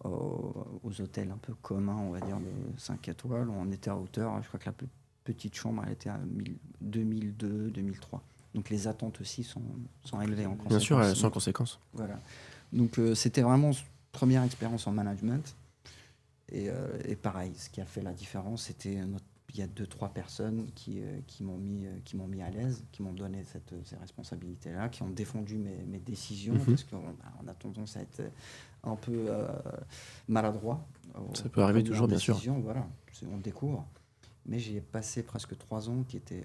aux hôtels un peu communs, on va dire de 5 étoiles. On était à hauteur, je crois que la plus petite chambre elle était à 2002, 2003. Donc les attentes aussi sont élevées en conséquence. Bien sûr, sans conséquence. Voilà. Donc c'était vraiment première expérience en management. Et pareil, ce qui a fait la différence, c'était il y a 2-3 personnes qui m'ont mis à l'aise, qui m'ont donné ces responsabilités-là, qui ont défendu mes décisions, parce qu'on a tendance à être un peu maladroit. Ça peut arriver toujours, bien sûr. Voilà, on découvre. Mais j'ai passé presque 3 ans qui étaient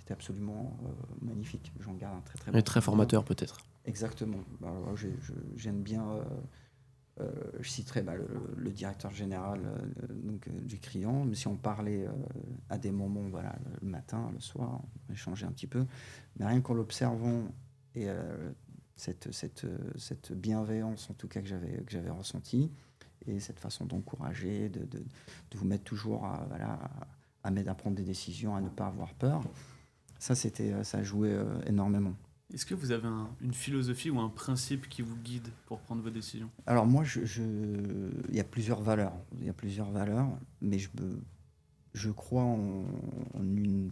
absolument magnifiques. J'en garde un très très bon. Et très formateur peut-être. Exactement. J'aime bien. Je citerai le directeur général du Crillon. Mais si on parlait à des moments, voilà, le matin, le soir, on échangeait un petit peu. Mais rien qu'en l'observant et cette bienveillance en tout cas que j'avais ressentie, et cette façon d'encourager, de vous mettre toujours à m'aider à prendre des décisions, à ne pas avoir peur. Ça a joué énormément. Est-ce que vous avez une philosophie ou un principe qui vous guide pour prendre vos décisions? Alors moi, il y a plusieurs valeurs. Mais je crois en une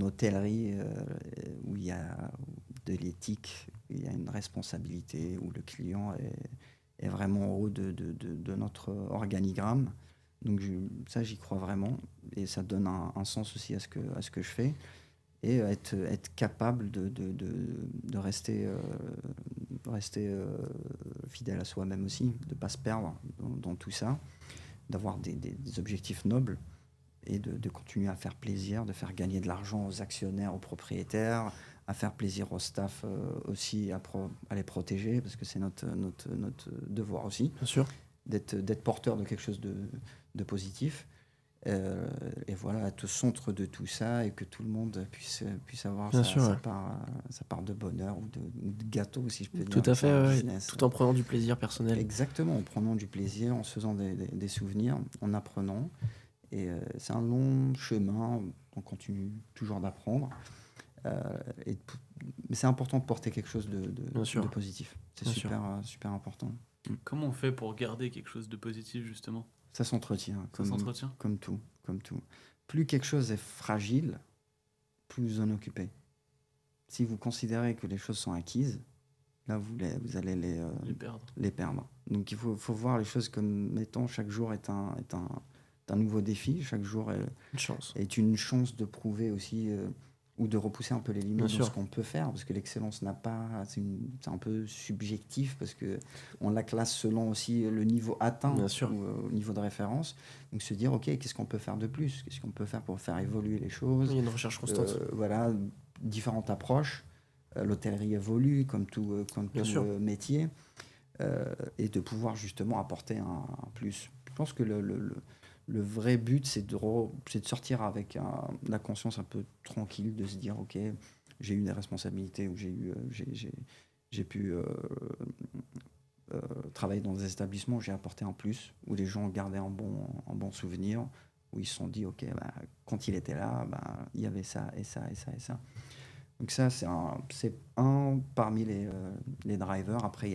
hôtellerie où il y a de l'éthique, il y a une responsabilité, où le client est vraiment en haut de notre organigramme. Donc ça, j'y crois vraiment, et ça donne un sens aussi à ce que je fais, et être capable de rester fidèle à soi-même aussi, de ne pas se perdre dans tout ça, d'avoir des objectifs nobles, et de continuer à faire plaisir, de faire gagner de l'argent aux actionnaires, aux propriétaires, à faire plaisir au staff aussi, à les protéger, parce que c'est notre devoir aussi, Bien sûr. d'être porteur de quelque chose de positif. Et voilà, être au centre de tout ça et que tout le monde puisse avoir Bien sûr, ouais. sa part de bonheur ou de gâteau, si je peux Tout dire. à fait, un ouais. business. Tout en prenant du plaisir personnel. Exactement, en prenant du plaisir, en se faisant des souvenirs, en apprenant. Et c'est un long chemin, on continue toujours d'apprendre. Euh, et de pou- mais c'est important de porter quelque chose Bien sûr. de positif. C'est Bien sûr. super important. Comment on fait pour garder quelque chose de positif, justement? Ça s'entretient, Ça s'entretient? comme tout. Plus quelque chose est fragile, plus vous en occupez. Si vous considérez que les choses sont acquises, là, vous allez Les perdre. les perdre. Donc, il faut voir les choses comme, mettons, chaque jour est un nouveau défi. Chaque jour Une chance. est une chance de prouver aussi ou de repousser un peu les limites Bien de sûr. ce qu'on peut faire, parce que l'excellence n'a pas... C'est un peu subjectif, parce qu'on la classe selon aussi le niveau atteint Bien sûr. ou au niveau de référence. Donc, se dire, OK, qu'est-ce qu'on peut faire de plus? Qu'est-ce qu'on peut faire pour faire évoluer les choses? Il y a une recherche constante. Voilà, différentes approches. L'hôtellerie évolue comme tout Bien sûr. métier, et de pouvoir justement apporter un plus. Je pense que le vrai but, c'est de sortir avec la conscience un peu tranquille, de se dire, OK, j'ai eu des responsabilités, ou j'ai pu travailler dans des établissements où j'ai apporté un plus, où les gens gardaient un bon souvenir, où ils se sont dit, OK, bah, quand il était là, bah, il y avait ça et ça et ça et ça. Donc ça, c'est un parmi les drivers. Après, il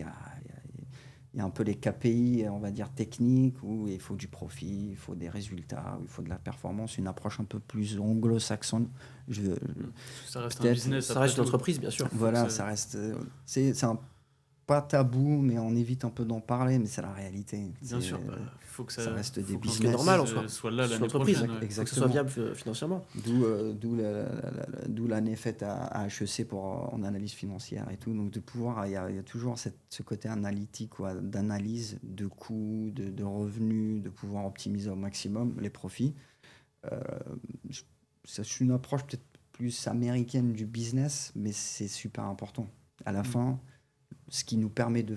y a un peu les KPI, on va dire, techniques, où il faut du profit, il faut des résultats, il faut de la performance, une approche un peu plus anglo-saxonne. Ça reste un Peut-être, business. Ça après reste une tout. entreprise, bien sûr. Voilà, que ça reste... C'est pas tabou, mais on évite un peu d'en parler, mais c'est la réalité. Bien sûr, C'est- faut que ça reste des faut que business. l'entreprise, normal en soi. soit là C'est une l'année entreprise, prochaine. ouais. exact. Faut que ce soit viable financièrement. D'où l'année faite à HEC en analyse financière et tout. Donc de pouvoir, il y a toujours ce côté analytique, quoi, d'analyse de coûts, de revenus, de pouvoir optimiser au maximum les profits. Euh, c'est une approche peut-être plus américaine du business, mais c'est super important. À la fin, ce qui nous permet de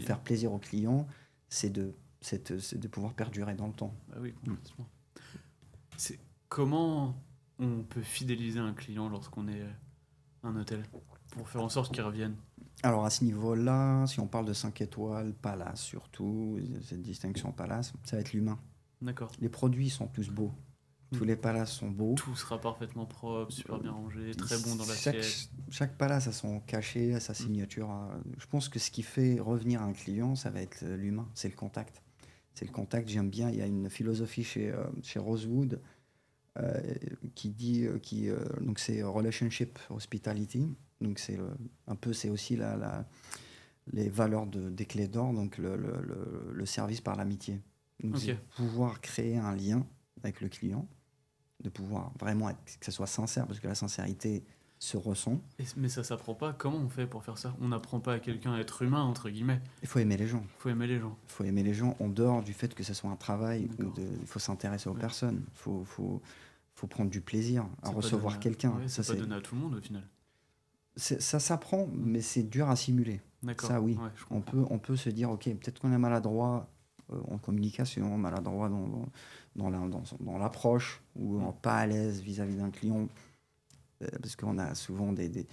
faire plaisir aux clients, c'est de pouvoir perdurer dans le temps. Bah oui, complètement. Comment on peut fidéliser un client lorsqu'on est un hôtel pour faire en sorte qu'il revienne? Alors à ce niveau-là, si on parle de 5 étoiles, Palace surtout, cette distinction Palace, ça va être l'humain. D'accord. Les produits sont tous beaux. Tous les palaces sont beaux. Tout sera parfaitement propre, super bien rangé, très bon dans Chaque, l'assiette. chaque palace a son cachet, a sa signature. Je pense que ce qui fait revenir un client, ça va être l'humain, c'est le contact. C'est le contact, j'aime bien. Il y a une philosophie chez Rosewood qui dit, donc c'est relationship hospitality. Donc c'est aussi les valeurs des clés d'or, donc le service par l'amitié. Donc Ok. c'est pouvoir créer un lien avec le client, de pouvoir vraiment que ça soit sincère, parce que la sincérité se ressent. Mais ça s'apprend pas. Comment on fait pour faire ça? On n'apprend pas à quelqu'un à être humain, entre guillemets. Il faut aimer les gens. Faut aimer les gens. Il faut aimer les gens en dehors du fait que ce soit un travail. D'accord. Il faut s'intéresser aux Ouais. personnes. Il faut prendre du plaisir à C'est pas recevoir donné à- quelqu'un. ouais, Ça, c'est pas donné à tout le monde au final. ça s'apprend, mais c'est dur à simuler. D'accord. Ça, oui. Ouais, je comprends. On peut se dire, OK, peut-être qu'on est maladroit en communication, maladroit dans l'approche, ou pas à l'aise vis-à-vis d'un client, parce qu'on a souvent des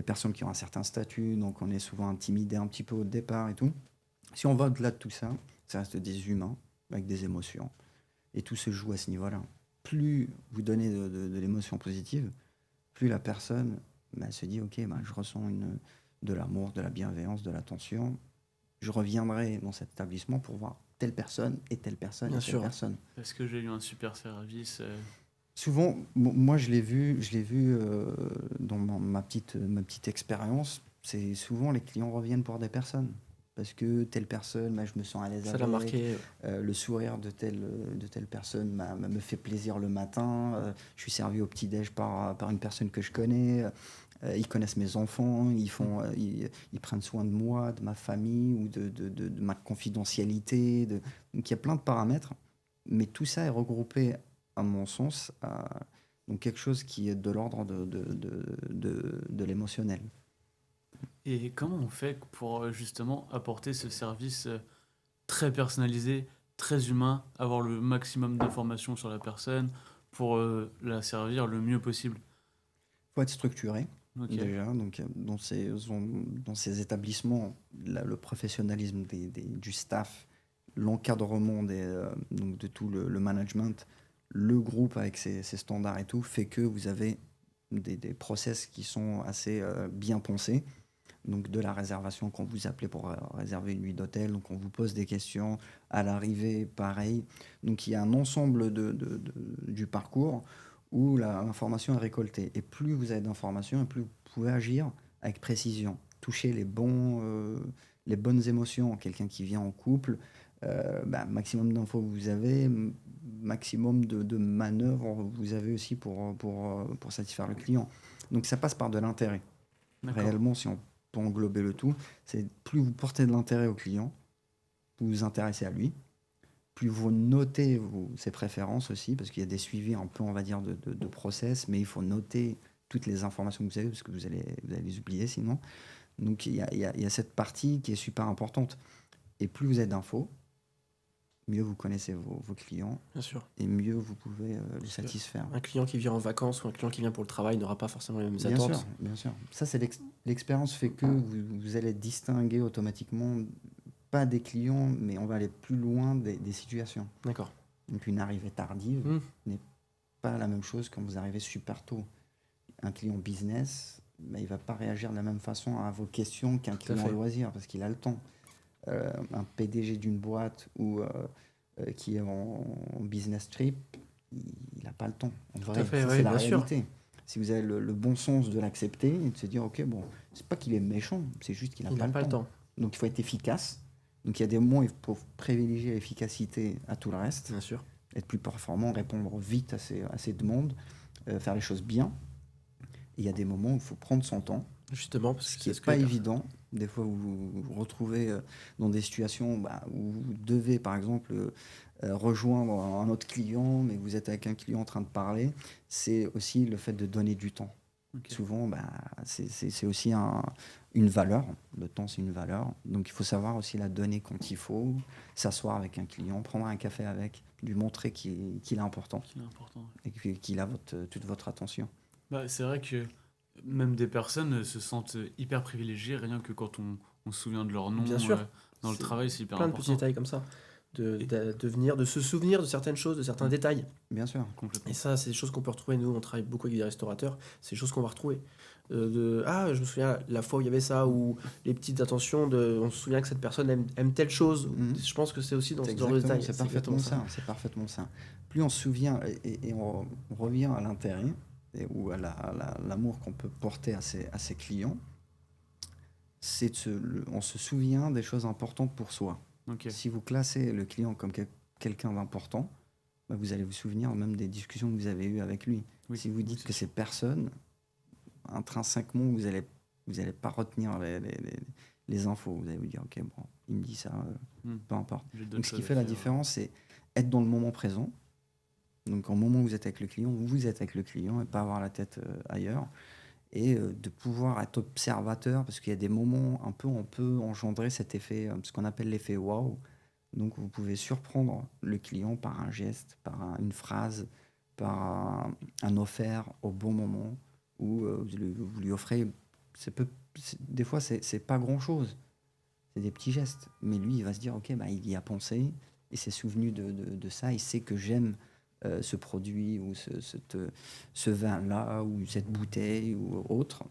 personnes qui ont un certain statut, donc on est souvent intimidé un petit peu au départ et tout. Si on va au-delà de tout ça, ça reste des humains avec des émotions, et tout se joue à ce niveau-là. Plus vous donnez de l'émotion positive, plus la personne elle se dit, OK, je ressens de l'amour, de la bienveillance, de l'attention. Je reviendrai dans cet établissement pour voir telle personne et telle personne Bien et telle sûr. personne. Est-ce que j'ai eu un super service? Souvent, moi je l'ai vu dans ma petite expérience, c'est souvent les clients reviennent pour des personnes. Parce que telle personne, je me sens à l'aise Ça avec. l'a marqué. Le sourire de telle personne me fait plaisir le matin. Je suis servi au petit-déj par une personne que je connais. Ils connaissent mes enfants. Ils prennent soin de moi, de ma famille ou de ma confidentialité. Donc il y a plein de paramètres. Mais tout ça est regroupé à mon sens, donc quelque chose qui est de l'ordre de l'émotionnel. Et comment on fait pour justement apporter ce service très personnalisé, très humain, avoir le maximum d'informations sur la personne pour la servir le mieux possible? Il faut être structuré, Ok, déjà. Donc, dans ces établissements, le professionnalisme du staff, l'encadrement donc de tout le management, le groupe avec ses standards et tout, fait que vous avez des process qui sont assez bien pensés. Donc de la réservation, quand vous appelez pour réserver une nuit d'hôtel, donc on vous pose des questions, à l'arrivée, pareil. Donc il y a un ensemble du parcours où l'information est récoltée. Et plus vous avez d'informations, et plus vous pouvez agir avec précision. Toucher les bonnes émotions. Quelqu'un qui vient en couple, maximum d'infos vous avez, maximum de manœuvres vous avez aussi pour satisfaire le client. Donc ça passe par de l'intérêt. d'accord. Réellement, si on peut englober le tout, c'est plus vous portez de l'intérêt au client, vous vous intéressez à lui, plus vous notez ses préférences aussi, parce qu'il y a des suivis un peu, on va dire, de process, mais il faut noter toutes les informations que vous avez, parce que vous allez les oublier sinon. Donc il y a cette partie qui est super importante. Et plus vous avez d'infos, mieux vous connaissez vos clients, Bien sûr. et mieux vous pouvez les Parce que satisfaire. Un client qui vient en vacances ou un client qui vient pour le travail n'aura pas forcément les mêmes Bien attentes. sûr, bien sûr. Ça, c'est l'expérience fait que vous allez distinguer automatiquement, pas des clients, mais on va aller plus loin des situations. D'accord. Donc une arrivée tardive Mmh. n'est pas la même chose quand vous arrivez super tôt. Un client business, il ne va pas réagir de la même façon à vos questions qu'un Tout à client fait. loisir, parce qu'il a le temps. Un PDG d'une boîte ou qui est en business trip, il n'a pas le temps. En vrai, fait, ça, oui, c'est la bien sûr. réalité. Si vous avez le bon sens de l'accepter et de se dire, ok, bon, c'est pas qu'il est méchant, c'est juste qu'il n'a Il pas, n'a pas le le temps. temps. Donc il faut être efficace. Donc il y a des moments où il faut privilégier l'efficacité à tout le reste, Bien sûr. être plus performant, répondre vite à ces demandes, faire les choses bien. Et il y a des moments où il faut prendre son temps, Justement, parce ce que qui c'est n'est pas évident. Des fois, vous vous retrouvez dans des situations où vous devez, par exemple, rejoindre un autre client, mais vous êtes avec un client en train de parler. C'est aussi le fait de donner du temps. Ok. Souvent, c'est aussi une valeur. Le temps, c'est une valeur. Donc, il faut savoir aussi la donner quand il faut, s'asseoir avec un client, prendre un café avec, lui montrer qu'il est important C'est important. et qu'il a toute votre attention. Bah, c'est vrai que même des personnes se sentent hyper privilégiées rien que quand on se souvient de leur nom. Bien sûr. Dans le C'est travail, c'est hyper plein de petits important. détails comme ça. De se souvenir de certaines choses, de certains détails. Bien sûr. Complètement. Et ça, c'est des choses qu'on peut retrouver. Nous, on travaille beaucoup avec des restaurateurs. C'est des choses qu'on va retrouver. Je me souviens la fois où il y avait ça, ou les petites attentions on se souvient que cette personne aime telle chose. Mhm. Je pense que c'est aussi dans C'est ce genre de exactement, détails. c'est parfaitement exactement ça. C'est parfaitement ça. Plus on se souvient et on revient à l'intérêt ou à l'amour qu'on peut porter à ses clients, on se souvient des choses importantes pour soi. Ok. Si vous classez le client comme quelqu'un d'important, vous allez vous souvenir même des discussions que vous avez eues avec lui. Oui. Si vous dites Oui, que c'est ces personnes, intrinsèquement, vous allez pas retenir les infos. Vous allez vous dire, ok, bon, il me dit ça, peu importe. J'ai d'autres Donc ce qui choses à fait la faire. différence, c'est être dans le moment présent. Donc au moment où vous êtes avec le client, vous êtes avec le client et pas avoir la tête ailleurs. Et de pouvoir être observateur, parce qu'il y a des moments un peu, on peut engendrer cet effet, ce qu'on appelle l'effet wow. Donc vous pouvez surprendre le client par un geste, par une phrase, par un offert au bon moment, où vous lui offrez, des fois c'est pas grand chose, c'est des petits gestes, mais lui il va se dire ok, il y a pensé, et s'est souvenu de ça, il sait que j'aime ce produit ou ce vin-là ou cette bouteille ou autre.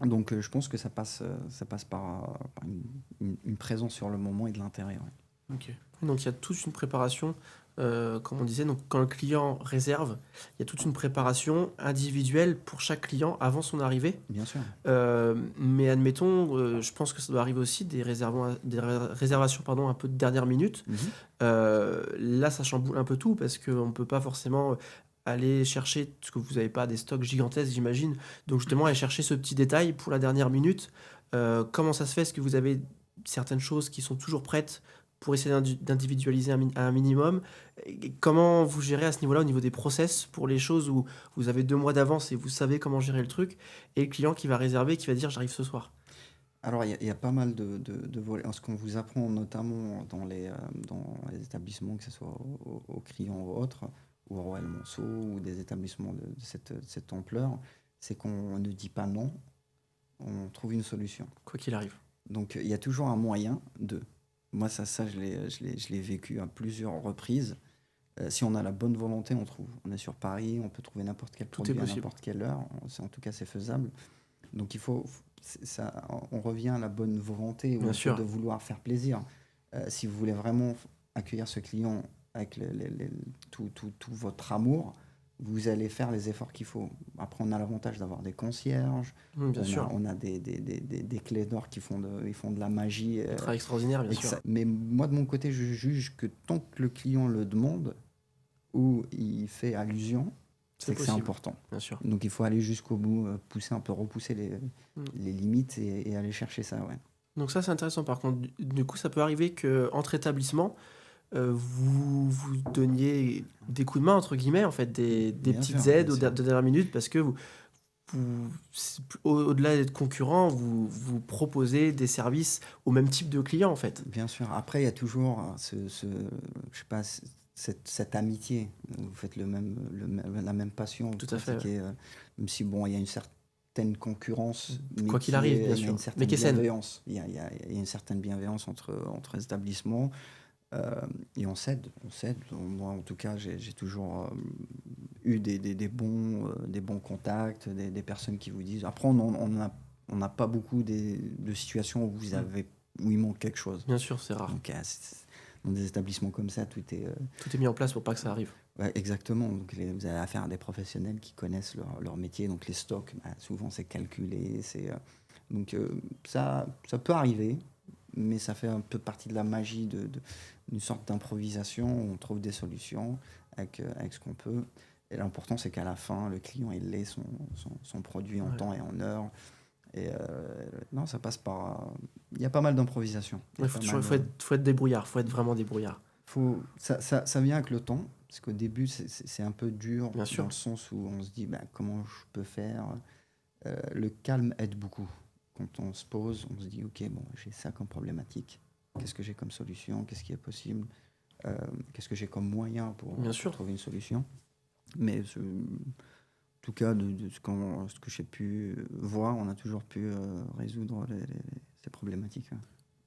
Donc je pense que ça passe par une présence sur le moment et de l'intérêt. Ouais. Ok. Donc il y a toute une préparation, comme on disait, donc quand le client réserve, il y a toute une préparation individuelle pour chaque client avant son arrivée. Bien sûr. Mais admettons, je pense que ça doit arriver aussi des réservations un peu de dernière minute. Là, ça chamboule un peu tout parce qu'on ne peut pas forcément aller chercher, parce que vous n'avez pas des stocks gigantesques, j'imagine. Donc justement, aller chercher ce petit détail pour la dernière minute. Comment ça se fait? Est-ce que vous avez certaines choses qui sont toujours prêtes pour essayer d'individualiser un minimum. Et comment vous gérez à ce niveau-là, au niveau des process, pour les choses où vous avez 2 mois d'avance et vous savez comment gérer le truc, et le client qui va réserver, qui va dire j'arrive ce soir? Alors, il y a pas mal de volets. Ce qu'on vous apprend notamment dans les établissements, que ce soit au Crillon ou autre, ou au Royal Monceau, ou des établissements de cette ampleur, c'est qu'on ne dit pas non, on trouve une solution. Quoi qu'il arrive. Donc, il y a toujours un moyen de. Moi, ça je l'ai vécu à plusieurs reprises. Si on a la bonne volonté, on trouve. On est sur Paris, on peut trouver n'importe quel Tout est produit à possible. n'importe quelle heure. En tout cas, c'est faisable. Donc, ça, on revient à la bonne volonté ou Bien au fait sûr. de vouloir faire plaisir. Si vous voulez vraiment accueillir ce client avec tout votre amour, vous allez faire les efforts qu'il faut. Après, on a l'avantage d'avoir des concierges, Bien sûr. on a des clés d'or ils font de la magie. Un travail extraordinaire, bien sûr. Mais moi, de mon côté, je juge que tant que le client le demande ou il fait allusion, c'est que c'est possible. important. Bien sûr. Donc il faut aller jusqu'au bout, repousser Mm. les limites et aller chercher ça. Ouais. Donc ça, c'est intéressant. Par contre, du coup, ça peut arriver qu'entre établissements, vous donniez des coups de main, entre guillemets, en fait, des Bien petites sûr, aides bien sûr. de dernière minute, parce que au-delà d'être concurrent, vous proposez des services au même type de client, en fait. Bien sûr. Après, il y a toujours je sais pas, cette amitié. Vous faites la même passion. Vous Tout à fait, pratiquez, même si bon, il y a une certaine concurrence, mais Quoi qu'il arrive, bien il y a sûr. une certaine Mais qui est saine. bienveillance. Il y a une certaine bienveillance entre établissements. Et on s'aide. Moi, en tout cas, j'ai toujours eu des bons contacts, des personnes qui vous disent. Après, on n'a pas beaucoup de situations où il manque quelque chose. Bien sûr, c'est rare. Donc, dans des établissements comme ça, tout est. Tout est mis en place pour pas que ça arrive. Ouais, exactement. Donc, vous avez affaire à des professionnels qui connaissent leur métier. Donc, les stocks, souvent, c'est calculé. Donc, ça peut arriver, mais ça fait un peu partie de la magie d'une sorte d'improvisation où on trouve des solutions avec ce qu'on peut. Et l'important, c'est qu'à la fin, le client il ait son produit en Ouais. temps et en heure. Et non, ça passe par. Il y a pas mal d'improvisation. Il y a Il pas mal faut être débrouillard, faut être vraiment débrouillard. ça vient avec le temps, parce qu'au début, c'est un peu dur, Bien sûr. dans le sens où on se dit comment je peux faire. Le calme aide beaucoup. Quand on se pose, on se dit ok, bon, j'ai ça comme problématique. Qu'est-ce que j'ai comme solution? Qu'est-ce qui est possible? Qu'est-ce que j'ai comme moyen pour Bien sûr. trouver une solution? Mais en tout cas, de ce que j'ai pu voir, on a toujours pu résoudre ces problématiques.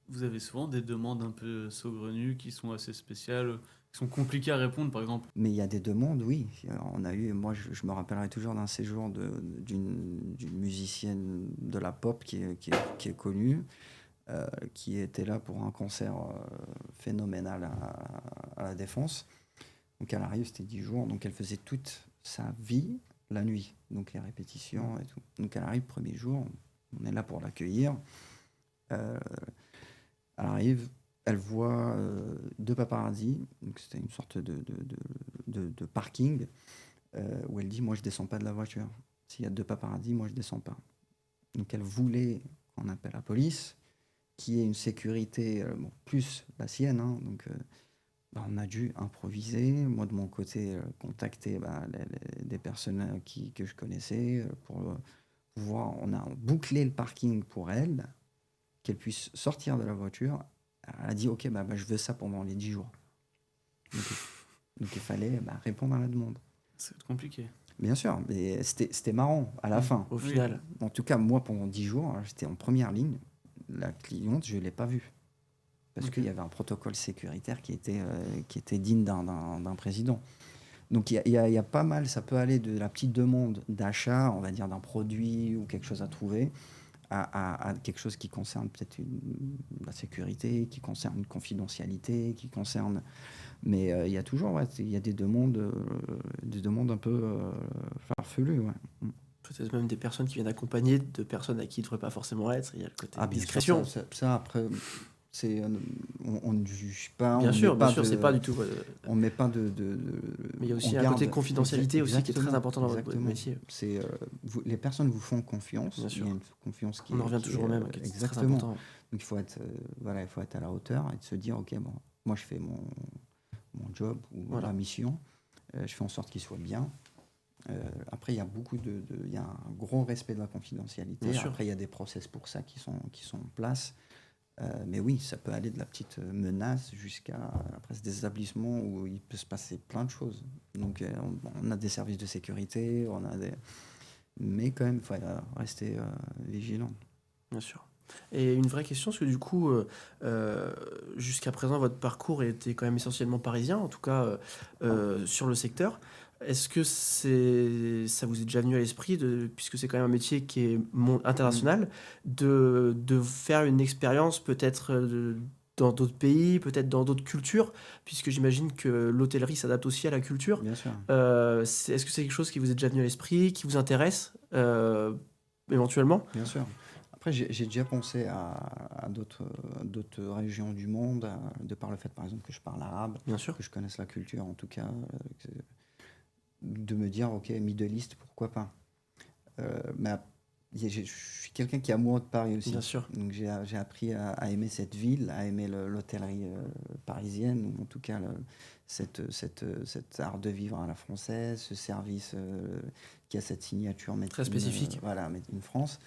Vous avez souvent des demandes un peu saugrenues qui sont assez spéciales, qui sont compliquées à répondre, par exemple. Mais il y a des demandes, oui. On a eu, moi, je me rappellerai toujours d'un séjour d'une musicienne de la pop qui est connue, qui était là pour un concert phénoménal à la Défense. Donc elle arrive, c'était 10 jours, donc elle faisait toute sa vie la nuit, donc les répétitions et tout. Donc elle arrive, premier jour, on est là pour l'accueillir. Elle arrive, elle voit 2 paparazzis, donc c'était une sorte de parking, où elle dit, moi je descends pas de la voiture. S'il y a 2 paparazzis, moi je descends pas. Donc elle voulait qu'on appelle la police, qui est une sécurité plus la sienne, hein, donc on a dû improviser. Moi, de mon côté, contacter des personnes que je connaissais pour pouvoir. On a bouclé le parking pour elle, qu'elle puisse sortir de la voiture. Elle a dit ok, je veux ça pendant les 10 jours. Donc il fallait répondre à la demande. C'est compliqué. Bien sûr, mais c'était marrant à la fin. Au final. En tout cas, moi, pendant 10 jours, j'étais en première ligne. La cliente, je ne l'ai pas vue. Parce qu'il y avait un protocole sécuritaire qui était digne d'un président. Donc il y a pas mal, ça peut aller de la petite demande d'achat, on va dire d'un produit ou quelque chose à trouver, à quelque chose qui concerne peut-être la sécurité, qui concerne une confidentialité, qui concerne... Mais il y a toujours il y a des demandes un peu farfelues. Ouais. Peut-être même des personnes qui viennent accompagner de personnes à qui il ne devrait pas forcément être. Il y a le côté Bien sûr, discrétion. ça, après... on ne juge pas, Bien on sûr, met bien pas sûr, c'est pas du tout. on met pas Mais il y a on aussi un garde côté confidentialité aussi qui est très exactement, important dans votre exactement. métier. C'est les personnes vous font confiance. Bien Il y sûr. a une confiance qui On en est, revient toujours au même, qui est très exactement. important. Donc il faut être voilà, il faut être à la hauteur et de se dire ok bon, moi je fais mon job ou Voilà. ma mission, je fais en sorte qu'il soit bien. Après il y a il y a un gros respect de la confidentialité. Bien sûr. Après il y a des process pour ça qui sont en place. Mais oui, ça peut aller de la petite menace jusqu'à après des établissements où il peut se passer plein de choses. Donc on a des services de sécurité, mais quand même il faut rester vigilant. Bien sûr. Et une vraie question, parce que du coup, jusqu'à présent, votre parcours était quand même essentiellement parisien, en tout cas sur le secteur. Est-ce que ça vous est déjà venu à l'esprit, puisque c'est quand même un métier qui est international, de faire une expérience peut-être dans d'autres pays, peut-être dans d'autres cultures, puisque j'imagine que l'hôtellerie s'adapte aussi à la culture. Bien sûr. Est-ce que c'est quelque chose qui vous est déjà venu à l'esprit, qui vous intéresse éventuellement? Bien sûr. Après, j'ai déjà pensé à d'autres régions du monde, de par le fait, par exemple, que je parle arabe, Bien sûr. que je connaisse la culture, en tout cas, de me dire, ok, Middle East, pourquoi pas. Mais je suis quelqu'un qui est amoureux de Paris aussi. Bien sûr. Donc j'ai appris à aimer cette ville, à aimer l'hôtellerie parisienne, ou en tout cas cet art de vivre à la française, ce service qui a cette signature Made Très in, spécifique. voilà, Made in France.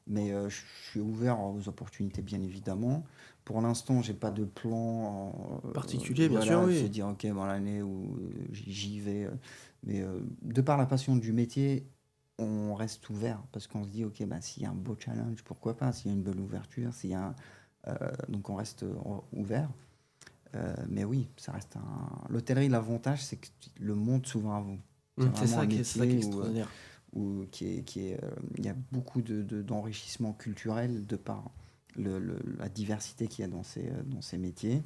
Mais je suis ouvert aux opportunités, bien évidemment. Pour l'instant, j'ai pas de plan Particulier, bien voilà, sûr, de oui. se dire, ok, bon, l'année où j'y vais. Mais de par la passion du métier, on reste ouvert parce qu'on se dit, ok, bah, s'il y a un beau challenge, pourquoi pas? S'il y a une belle ouverture, donc on reste ouvert. Mais oui, ça reste l'hôtellerie, l'avantage, c'est que le monde s'ouvre à vous. C'est vraiment un ça qui est métier extraordinaire. il y a beaucoup d'enrichissement culturel de par la diversité qu'il y a dans ces métiers.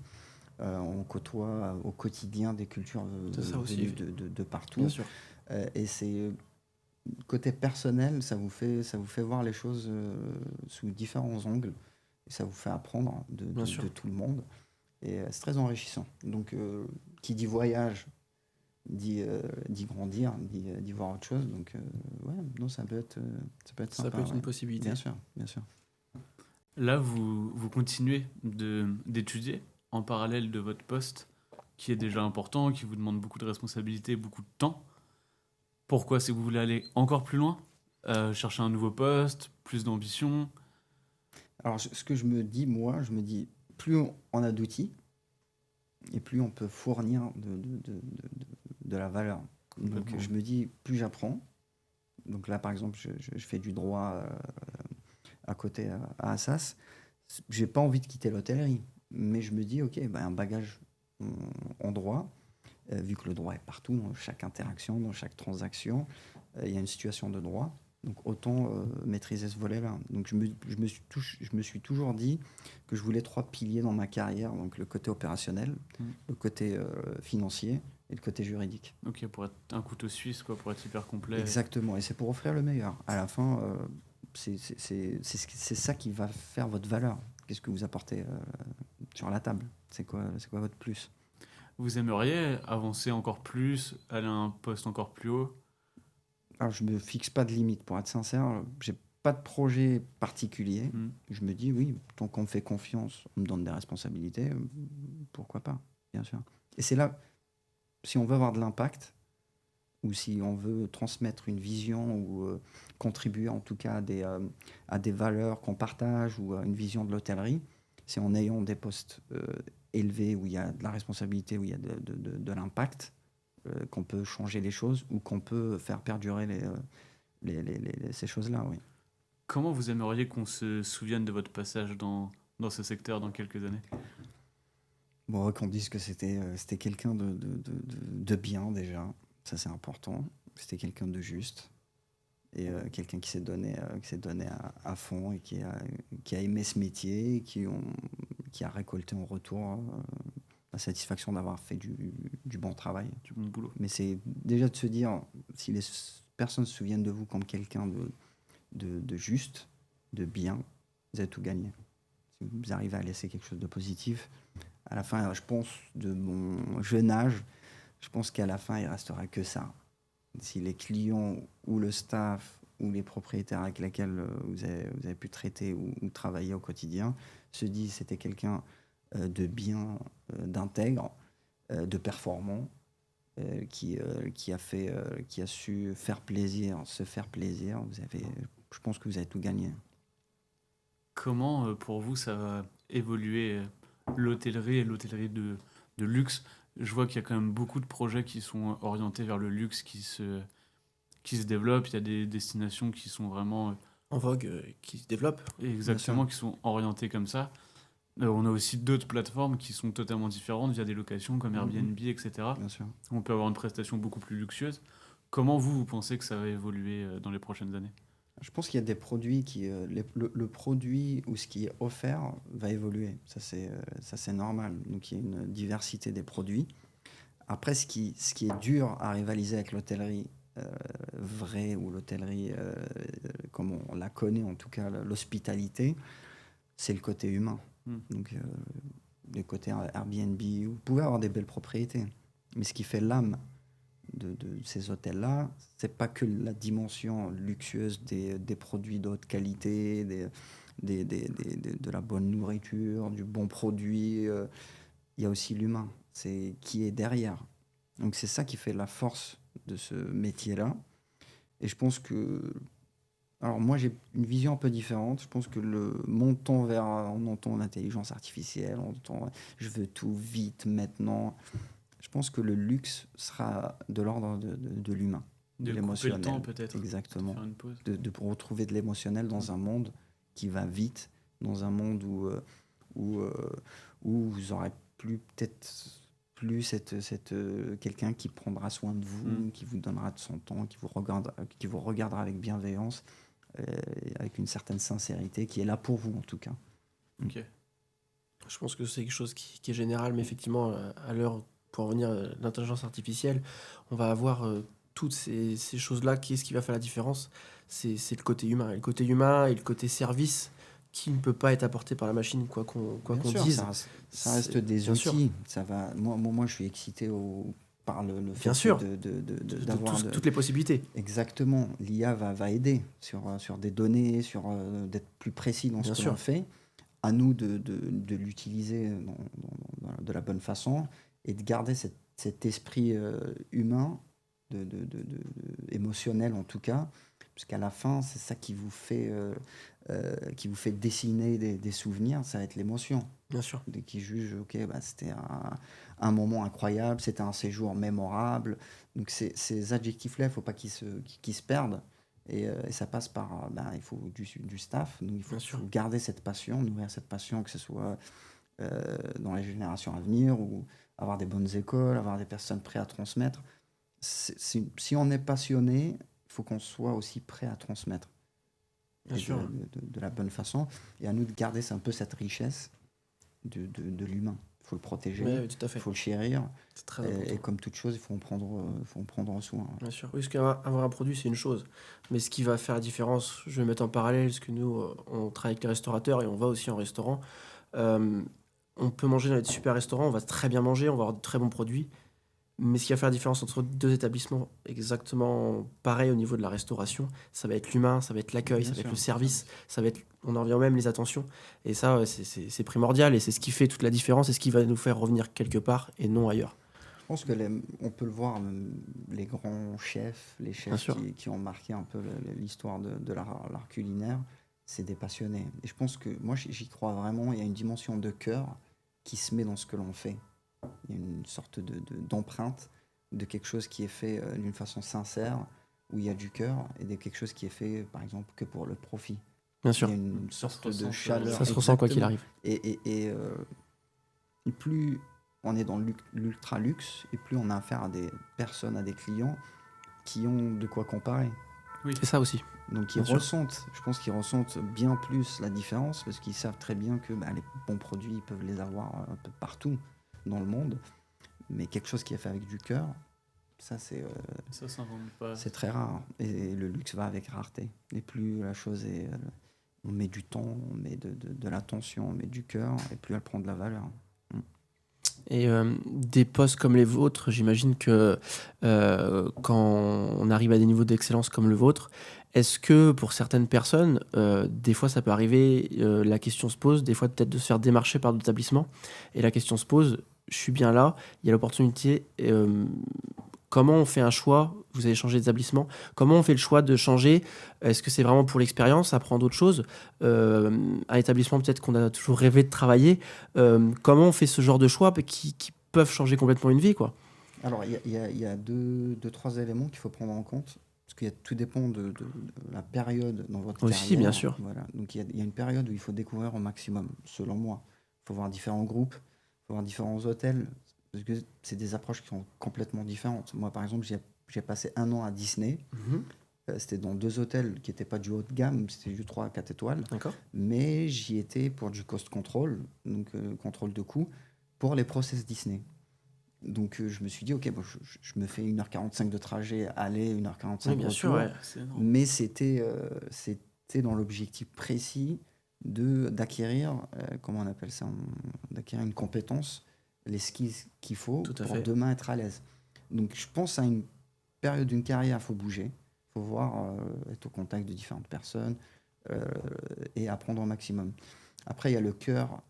On côtoie au quotidien des cultures C'est ça aussi, venues oui. de partout. Bien sûr. Et c'est côté personnel, ça vous fait voir les choses sous différents angles. Et ça vous fait apprendre Bien sûr. de tout le monde. Et c'est très enrichissant. Donc, qui dit voyage, dit grandir, dit voir autre chose. Donc, ouais, non, ça peut être Ça sympa. peut être une Ouais. possibilité. Bien sûr, bien sûr. Là, vous continuez d'étudier en parallèle de votre poste, qui est déjà important, qui vous demande beaucoup de responsabilités, beaucoup de temps. Pourquoi? C'est que vous voulez aller encore plus loin, chercher un nouveau poste, plus d'ambition. Alors, ce que je me dis, plus on a d'outils, et plus on peut fournir de la valeur. Donc, Complètement. je me dis, plus j'apprends. Donc là, par exemple, je fais du droit à côté à Assas. J'ai pas envie de quitter l'hôtellerie, mais je me dis, ok, ben, un bagage en droit, vu que le droit est partout, dans chaque interaction, dans chaque transaction, il y a une situation de droit. Donc autant maîtriser ce volet-là. Donc je me suis toujours dit que je voulais 3 piliers dans ma carrière, donc le côté opérationnel, le côté financier et le côté juridique. Ok, pour être un couteau suisse, quoi, pour être hyper complet. Exactement, et c'est pour offrir le meilleur. À la fin, c'est ça qui va faire votre valeur. Qu'est-ce que vous apportez sur la table? C'est quoi votre plus? Vous aimeriez avancer encore plus, aller à un poste encore plus haut? Alors, je me fixe pas de limite, pour être sincère. J'ai pas de projet particulier. Hmm. Je me dis, oui, tant qu'on me fait confiance, on me donne des responsabilités, pourquoi pas, bien sûr. Et c'est là, si on veut avoir de l'impact, ou si on veut transmettre une vision, ou contribuer en tout cas à des valeurs qu'on partage, ou à une vision de l'hôtellerie, c'est en ayant des postes élevés, où il y a de la responsabilité, où il y a de l'impact, qu'on peut changer les choses ou qu'on peut faire perdurer ces choses-là, oui. Comment vous aimeriez qu'on se souvienne de votre passage dans ce secteur dans quelques années? Bon, qu'on dise que c'était quelqu'un de bien déjà, ça c'est important. C'était quelqu'un de juste et quelqu'un qui s'est donné à fond et qui a aimé ce métier, et qui a récolté en retour la satisfaction d'avoir fait du bon travail. Du bon boulot. Mais c'est déjà de se dire, si les personnes se souviennent de vous comme quelqu'un de juste, de bien, vous avez tout gagné. si vous arrivez à laisser quelque chose de positif, à la fin, je pense, de mon jeune âge, je pense qu'à la fin, il restera que ça. Si les clients ou le staff ou les propriétaires avec lesquels vous avez pu traiter ou travailler au quotidien se disent c'était quelqu'un de bien, d'intègre, de performant, qui a su faire plaisir, se faire plaisir, je pense que vous avez tout gagné. Comment, pour vous, ça va évoluer l'hôtellerie et l'hôtellerie de luxe? Je vois qu'il y a quand même beaucoup de projets qui sont orientés vers le luxe, qui se développent. Il y a des destinations qui sont vraiment En vogue, qui se développe. exactement, qui sont orientées comme ça. On a aussi d'autres plateformes qui sont totalement différentes via des locations comme Airbnb, etc. Bien sûr. On peut avoir une prestation beaucoup plus luxueuse. Comment vous pensez que ça va évoluer dans les prochaines années? Je pense qu'il y a des produits le produit ou ce qui est offert va évoluer. Ça, c'est normal. Donc, il y a une diversité des produits. Après, ce qui est dur à rivaliser avec l'hôtellerie vraie ou l'hôtellerie comme on la connaît, en tout cas l'hospitalité, c'est le côté humain. Donc, le côté Airbnb, vous pouvez avoir des belles propriétés. Mais ce qui fait l'âme de ces hôtels-là, c'est pas que la dimension luxueuse des produits de haute qualité, de la bonne nourriture, du bon produit. Il y a aussi l'humain. C'est qui est derrière. Donc c'est ça qui fait la force de ce métier-là. Et je pense que... Alors moi, j'ai une vision un peu différente. Je pense que on entend l'intelligence artificielle, je veux tout vite, maintenant. Je pense que le luxe sera de l'ordre de l'humain, de couper l'émotionnel. le temps peut-être. Exactement. Faire une pause. De retrouver de l'émotionnel dans un monde qui va vite, dans un monde où vous aurez peut-être plus quelqu'un qui prendra soin de vous, qui vous donnera de son temps, qui vous regardera avec bienveillance, avec une certaine sincérité, qui est là pour vous en tout cas. Ok. Je pense que c'est quelque chose qui est général, mais effectivement, à l'heure, pour en revenir à l'intelligence artificielle, on va avoir toutes ces choses-là. Qu'est-ce qui va faire la différence? C'est le côté humain. Et le côté humain et le côté service qui ne peut pas être apporté par la machine, quoi qu'on dise. Ça reste des bien sûr. outils. Ça va, moi, je suis excité par le fait Bien sûr. d'avoir Toutes les possibilités. Exactement. L'IA va aider sur des données, d'être plus précis dans Bien ce que sûr. l'on fait. À nous de l'utiliser de la bonne façon et de garder cet esprit humain, émotionnel en tout cas, puisqu'à la fin, c'est ça qui vous fait dessiner des souvenirs, ça va être l'émotion. Bien sûr. Qui juge, ok, c'était un moment incroyable, c'était un séjour mémorable. Donc ces adjectifs-là, il ne faut pas qu'ils se perdent. Et ça passe par, il faut du staff. Donc il faut garder cette passion, nourrir cette passion, que ce soit dans les générations à venir, ou avoir des bonnes écoles, avoir des personnes prêtes à transmettre. Si on est passionné, il faut qu'on soit aussi prêt à transmettre. Bien sûr. De la bonne façon. Et à nous de garder un peu cette richesse de l'humain. Il faut le protéger, il faut le chérir. C'est très important. Et comme toute chose, il faut en prendre soin. Bien sûr. Oui, parce qu'avoir un produit, c'est une chose. Mais ce qui va faire la différence, je vais mettre en parallèle, parce que nous, on travaille avec les restaurateurs et on va aussi en restaurant. On peut manger dans des super restaurants, on va très bien manger, on va avoir de très bons produits. Mais ce qui va faire la différence entre deux établissements exactement pareil au niveau de la restauration, ça va être l'humain, ça va être l'accueil, ça va être le service, ça va être, on en revient même, les attentions. Et ça, c'est primordial et c'est ce qui fait toute la différence et ce qui va nous faire revenir quelque part et non ailleurs. Je pense on peut le voir, les grands chefs, les chefs qui ont marqué un peu l'histoire de l'art culinaire, c'est des passionnés. Et je pense que moi, j'y crois vraiment, il y a une dimension de cœur qui se met dans ce que l'on fait. Il y a une sorte d'empreinte de quelque chose qui est fait d'une façon sincère, où il y a du cœur, et de quelque chose qui est fait, par exemple, que pour le profit. Bien sûr. Il y a une sorte de chaleur. Ça se ressent quoi qu'il arrive. Et plus on est dans l'ultra-luxe, et plus on a affaire à des personnes, à des clients qui ont de quoi comparer. Oui. C'est ça aussi. Donc je pense qu'ils ressentent bien plus la différence, parce qu'ils savent très bien que les bons produits, ils peuvent les avoir un peu partout dans le monde, mais quelque chose qui est fait avec du cœur, ça s'invente pas. C'est très rare, et le luxe va avec rareté. Et plus la chose est on met du temps, on met de l'attention, on met du cœur, et plus elle prend de la valeur. Et des postes comme les vôtres, j'imagine que quand on arrive à des niveaux d'excellence comme le vôtre, est-ce que pour certaines personnes, des fois ça peut arriver, la question se pose, des fois peut-être de se faire démarcher par d'autres établissements, et la question se pose, je suis bien là, il y a l'opportunité, comment on fait un choix? Vous avez changé d'établissement, comment on fait le choix de changer? Est-ce que c'est vraiment pour l'expérience, apprendre d'autres choses? Un établissement peut-être qu'on a toujours rêvé de travailler, comment on fait ce genre de choix qui peuvent changer complètement une vie, quoi? Alors, il y a deux, trois éléments qu'il faut prendre en compte, parce que tout dépend de la période dans votre Aussi, carrière. bien sûr. Voilà. Donc, il y a une période où il faut découvrir au maximum, selon moi. Il faut voir différents groupes, il faut voir différents hôtels, parce que c'est des approches qui sont complètement différentes. Moi, par exemple, j'ai passé 1 an à Disney. Mhm. C'était dans 2 hôtels qui n'étaient pas du haut de gamme, c'était du 3 à 4 étoiles. D'accord. Mais j'y étais pour du cost control, donc contrôle de coût, pour les process Disney. Donc je me suis dit, ok, bon, je me fais 1h45 de trajet, aller 1h45 Oui, bien retour. sûr, ouais. C'est énorme. Mais c'était dans l'objectif précis d'acquérir, comment on appelle ça, d'acquérir une compétence, les skills qu'il faut Tout à pour fait. demain être à l'aise. Donc je pense à une période d'une carrière, il faut bouger, il faut voir, être au contact de différentes personnes et apprendre au maximum. Après, il y a le cœur.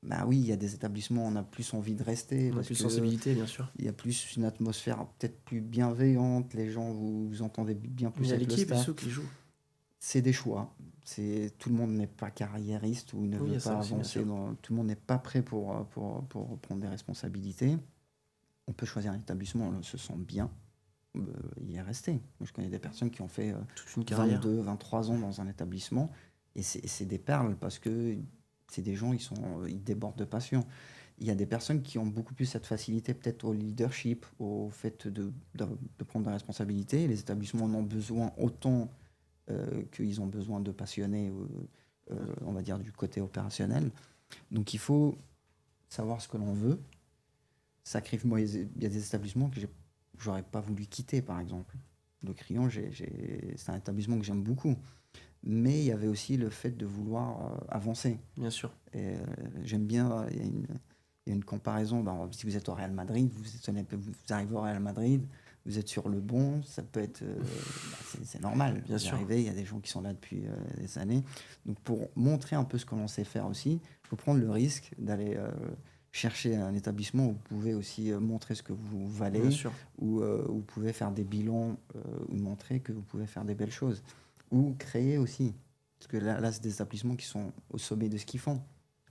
Bah oui, il y a des établissements où on a plus envie de rester. On a Parce plus de que sensibilité, bien sûr. il y a plus une atmosphère peut-être plus bienveillante, les gens vous entendez bien Mais plus il y a avec le l'équipe et staff. ceux qui jouent. C'est des choix. Tout le monde n'est pas carriériste ou ne Oui, il y veut a ça pas aussi, bien avancer. sûr. Tout le monde n'est pas prêt pour prendre des responsabilités. On peut choisir un établissement, on se sent bien, y est resté. Moi, je connais des personnes qui ont fait Toute une carrière. 22, 23 ans dans un établissement et c'est des perles parce que c'est des gens, ils débordent de passion. Il y a des personnes qui ont beaucoup plus cette facilité peut-être au leadership, au fait de prendre des responsabilités. Les établissements en ont besoin autant qu'ils ont besoin de passionnés, on va dire, du côté opérationnel. Donc il faut savoir ce que l'on veut. Moi, il y a des établissements que j'aurais pas voulu quitter, par exemple. Le Crillon, c'est un établissement que j'aime beaucoup. Mais il y avait aussi le fait de vouloir avancer. Bien sûr. Et j'aime bien, il y a une comparaison. Ben, si vous êtes au Real Madrid, vous arrivez au Real Madrid, vous êtes sur le bon, ça peut être. C'est normal. Bien Vous sûr. arrivez, il y a des gens qui sont là depuis des années. Donc pour montrer un peu ce que l'on sait faire aussi, il faut prendre le risque d'aller chercher un établissement où vous pouvez aussi montrer ce que vous valez, Bien sûr. où vous pouvez faire des bilans, ou montrer que vous pouvez faire des belles choses. Ou créer aussi. Parce que là c'est des établissements qui sont au sommet de ce qu'ils font.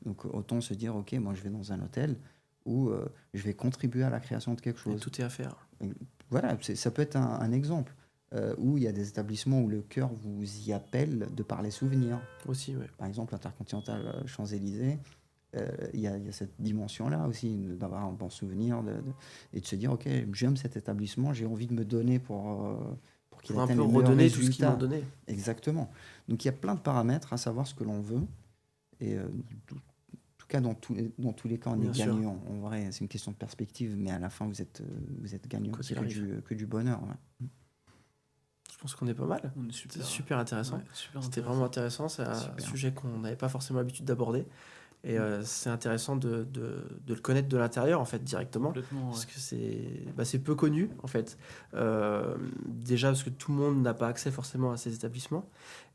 Donc autant se dire, ok, moi je vais dans un hôtel où je vais contribuer à la création de quelque Et chose. tout est à faire. Voilà, ça peut être un exemple. Où il y a des établissements où le cœur vous y appelle de par les souvenirs. Aussi, ouais. Par exemple, l'Intercontinental Champs-Élysées, il y a cette dimension-là aussi, d'avoir un bon souvenir et de se dire, ok, j'aime cet établissement, j'ai envie de me donner pour qu'il Pour un atteigne peu les meilleurs redonner tout ce qu'ils résultats. m'ont donné. Exactement. Donc il y a plein de paramètres à savoir ce que l'on veut. Et en tout cas, dans tous les cas, on Bien est sûr. gagnant. En vrai, c'est une question de perspective, mais à la fin, vous êtes gagnant. Quoi C'est qu'il arrive. que du bonheur. Ouais. Je pense qu'on est pas mal. On est C'est super intéressant. Ouais, super C'était intéressant. vraiment intéressant. C'est un Super. sujet qu'on n'avait pas forcément l'habitude d'aborder. Et c'est intéressant de le connaître de l'intérieur, en fait, directement. Complètement, ouais. Parce que c'est peu connu, en fait. Déjà parce que tout le monde n'a pas accès forcément à ces établissements.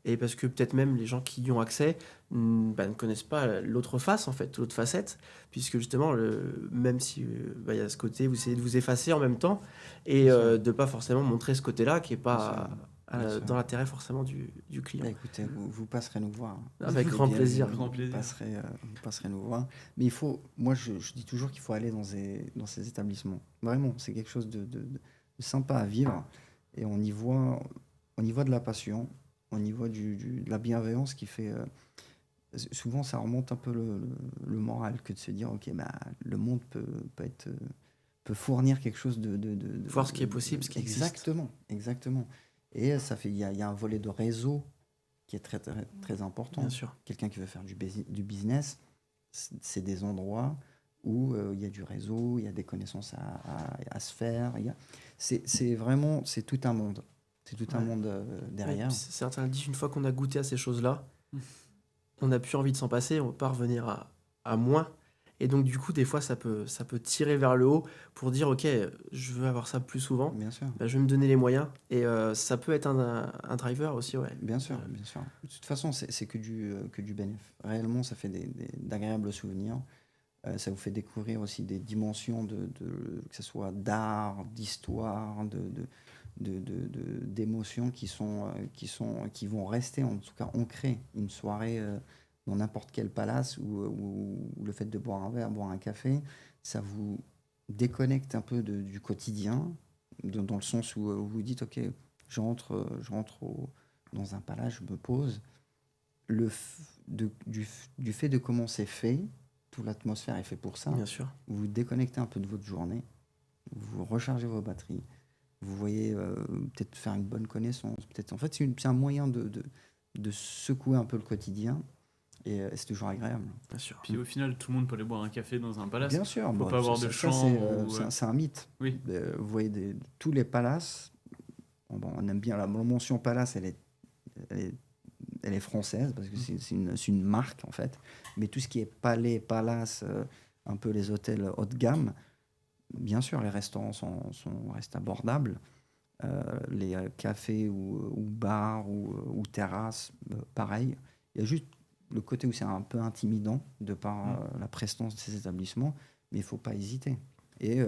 Et parce que peut-être même les gens qui y ont accès ne connaissent pas l'autre face, en fait, l'autre facette. Puisque justement, même si il y a ce côté, vous essayez de vous effacer en même temps. Et Bien sûr. de ne pas forcément montrer ce côté-là qui n'est Bien pas Bien sûr. dans l'intérêt forcément du client. Bah, écoutez, vous passerez nous voir. Avec Vous grand bien- plaisir. Vous, Grand plaisir. vous passerez nous voir. Mais il faut, moi, je dis toujours qu'il faut aller dans ces établissements. Vraiment, c'est quelque chose de sympa à vivre. Et on y voit de la passion, on y voit de la bienveillance qui fait. Souvent, ça remonte un peu le moral que de se dire, ok, bah, le monde peut fournir quelque chose de Voir ce qui est possible, ce qui existe. Exactement. Et il y a un volet de réseau qui est très, très, très important. Bien sûr. Quelqu'un qui veut faire du business, c'est des endroits où il y a du réseau, il y a des connaissances à se faire. C'est vraiment, c'est tout un monde. C'est tout un Ouais. monde derrière. Ouais, certains disent une fois qu'on a goûté à ces choses-là, on n'a plus envie de s'en passer, on peut pas revenir à moins. Et donc, du coup, des fois, ça peut tirer vers le haut pour dire, OK, je veux avoir ça plus souvent, Bien sûr. bah, je vais me donner les moyens. Et ça peut être un driver aussi, ouais. Bien sûr, bien sûr. De toute façon, c'est que du bénéfice. Réellement, ça fait d'agréables souvenirs. Ça vous fait découvrir aussi des dimensions que ce soit d'art, d'histoire, d'émotions qui vont rester, en tout cas ancrées. Une soirée dans n'importe quel palace ou le fait de boire un verre, boire un café, ça vous déconnecte un peu du quotidien, dans le sens où vous vous dites, OK, je rentre dans un palace, je me pose. Du fait de comment c'est fait, toute l'atmosphère est faite pour ça. Bien sûr. Vous vous déconnectez un peu de votre journée, vous rechargez vos batteries, vous voyez peut-être faire une bonne connaissance. Peut-être, en fait, c'est un moyen de secouer un peu le quotidien et c'est toujours agréable. Bien sûr. Puis au final, tout le monde peut aller boire un café dans un palace. Bien sûr, Faut bon, pas avoir ça, de ça, chambre. c'est un mythe. Oui. Vous voyez tous les palaces, bon, on aime bien la mention palace, elle est française parce que c'est une marque en fait. Mais tout ce qui est palais, palace, un peu les hôtels haut de gamme, bien sûr, les restaurants restent abordables. Les cafés ou bars ou terrasses, pareil. Il y a juste le côté où c'est un peu intimidant de par la prestance de ces établissements, mais il ne faut pas hésiter. Et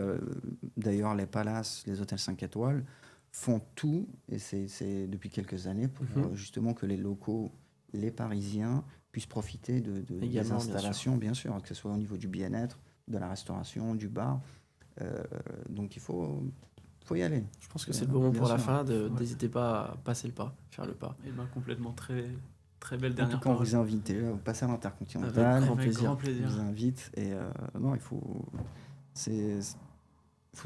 d'ailleurs, les palaces, les hôtels 5 étoiles font tout, et c'est depuis quelques années, pour justement que les locaux, les Parisiens, puissent profiter des Également, installations, bien sûr, que ce soit au niveau du bien-être, de la restauration, du bar. Donc il faut y aller. Je pense que c'est le moment Bien pour la sûr. fin. N'hésitez pas à passer le pas, faire le pas. Et ben complètement très, très belle En dernière tout cas, on parole. vous invite, vous passez à l'Intercontinental, Avec grand Avec plaisir. grand on plaisir. vous invite, et non, il faut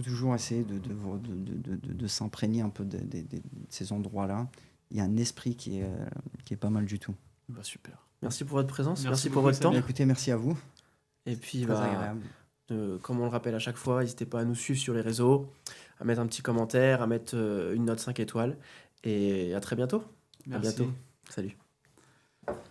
toujours essayer de s'imprégner un peu de ces endroits-là. Il y a un esprit qui est pas mal du tout. Bah, super. Merci pour votre présence, merci pour beaucoup, votre temps. Samir. Écoutez, merci à vous. Et puis, Très bah, agréable. comme on le rappelle à chaque fois, n'hésitez pas à nous suivre sur les réseaux, à mettre un petit commentaire, à mettre une note 5 étoiles. Et à très bientôt. Merci. À bientôt. Salut.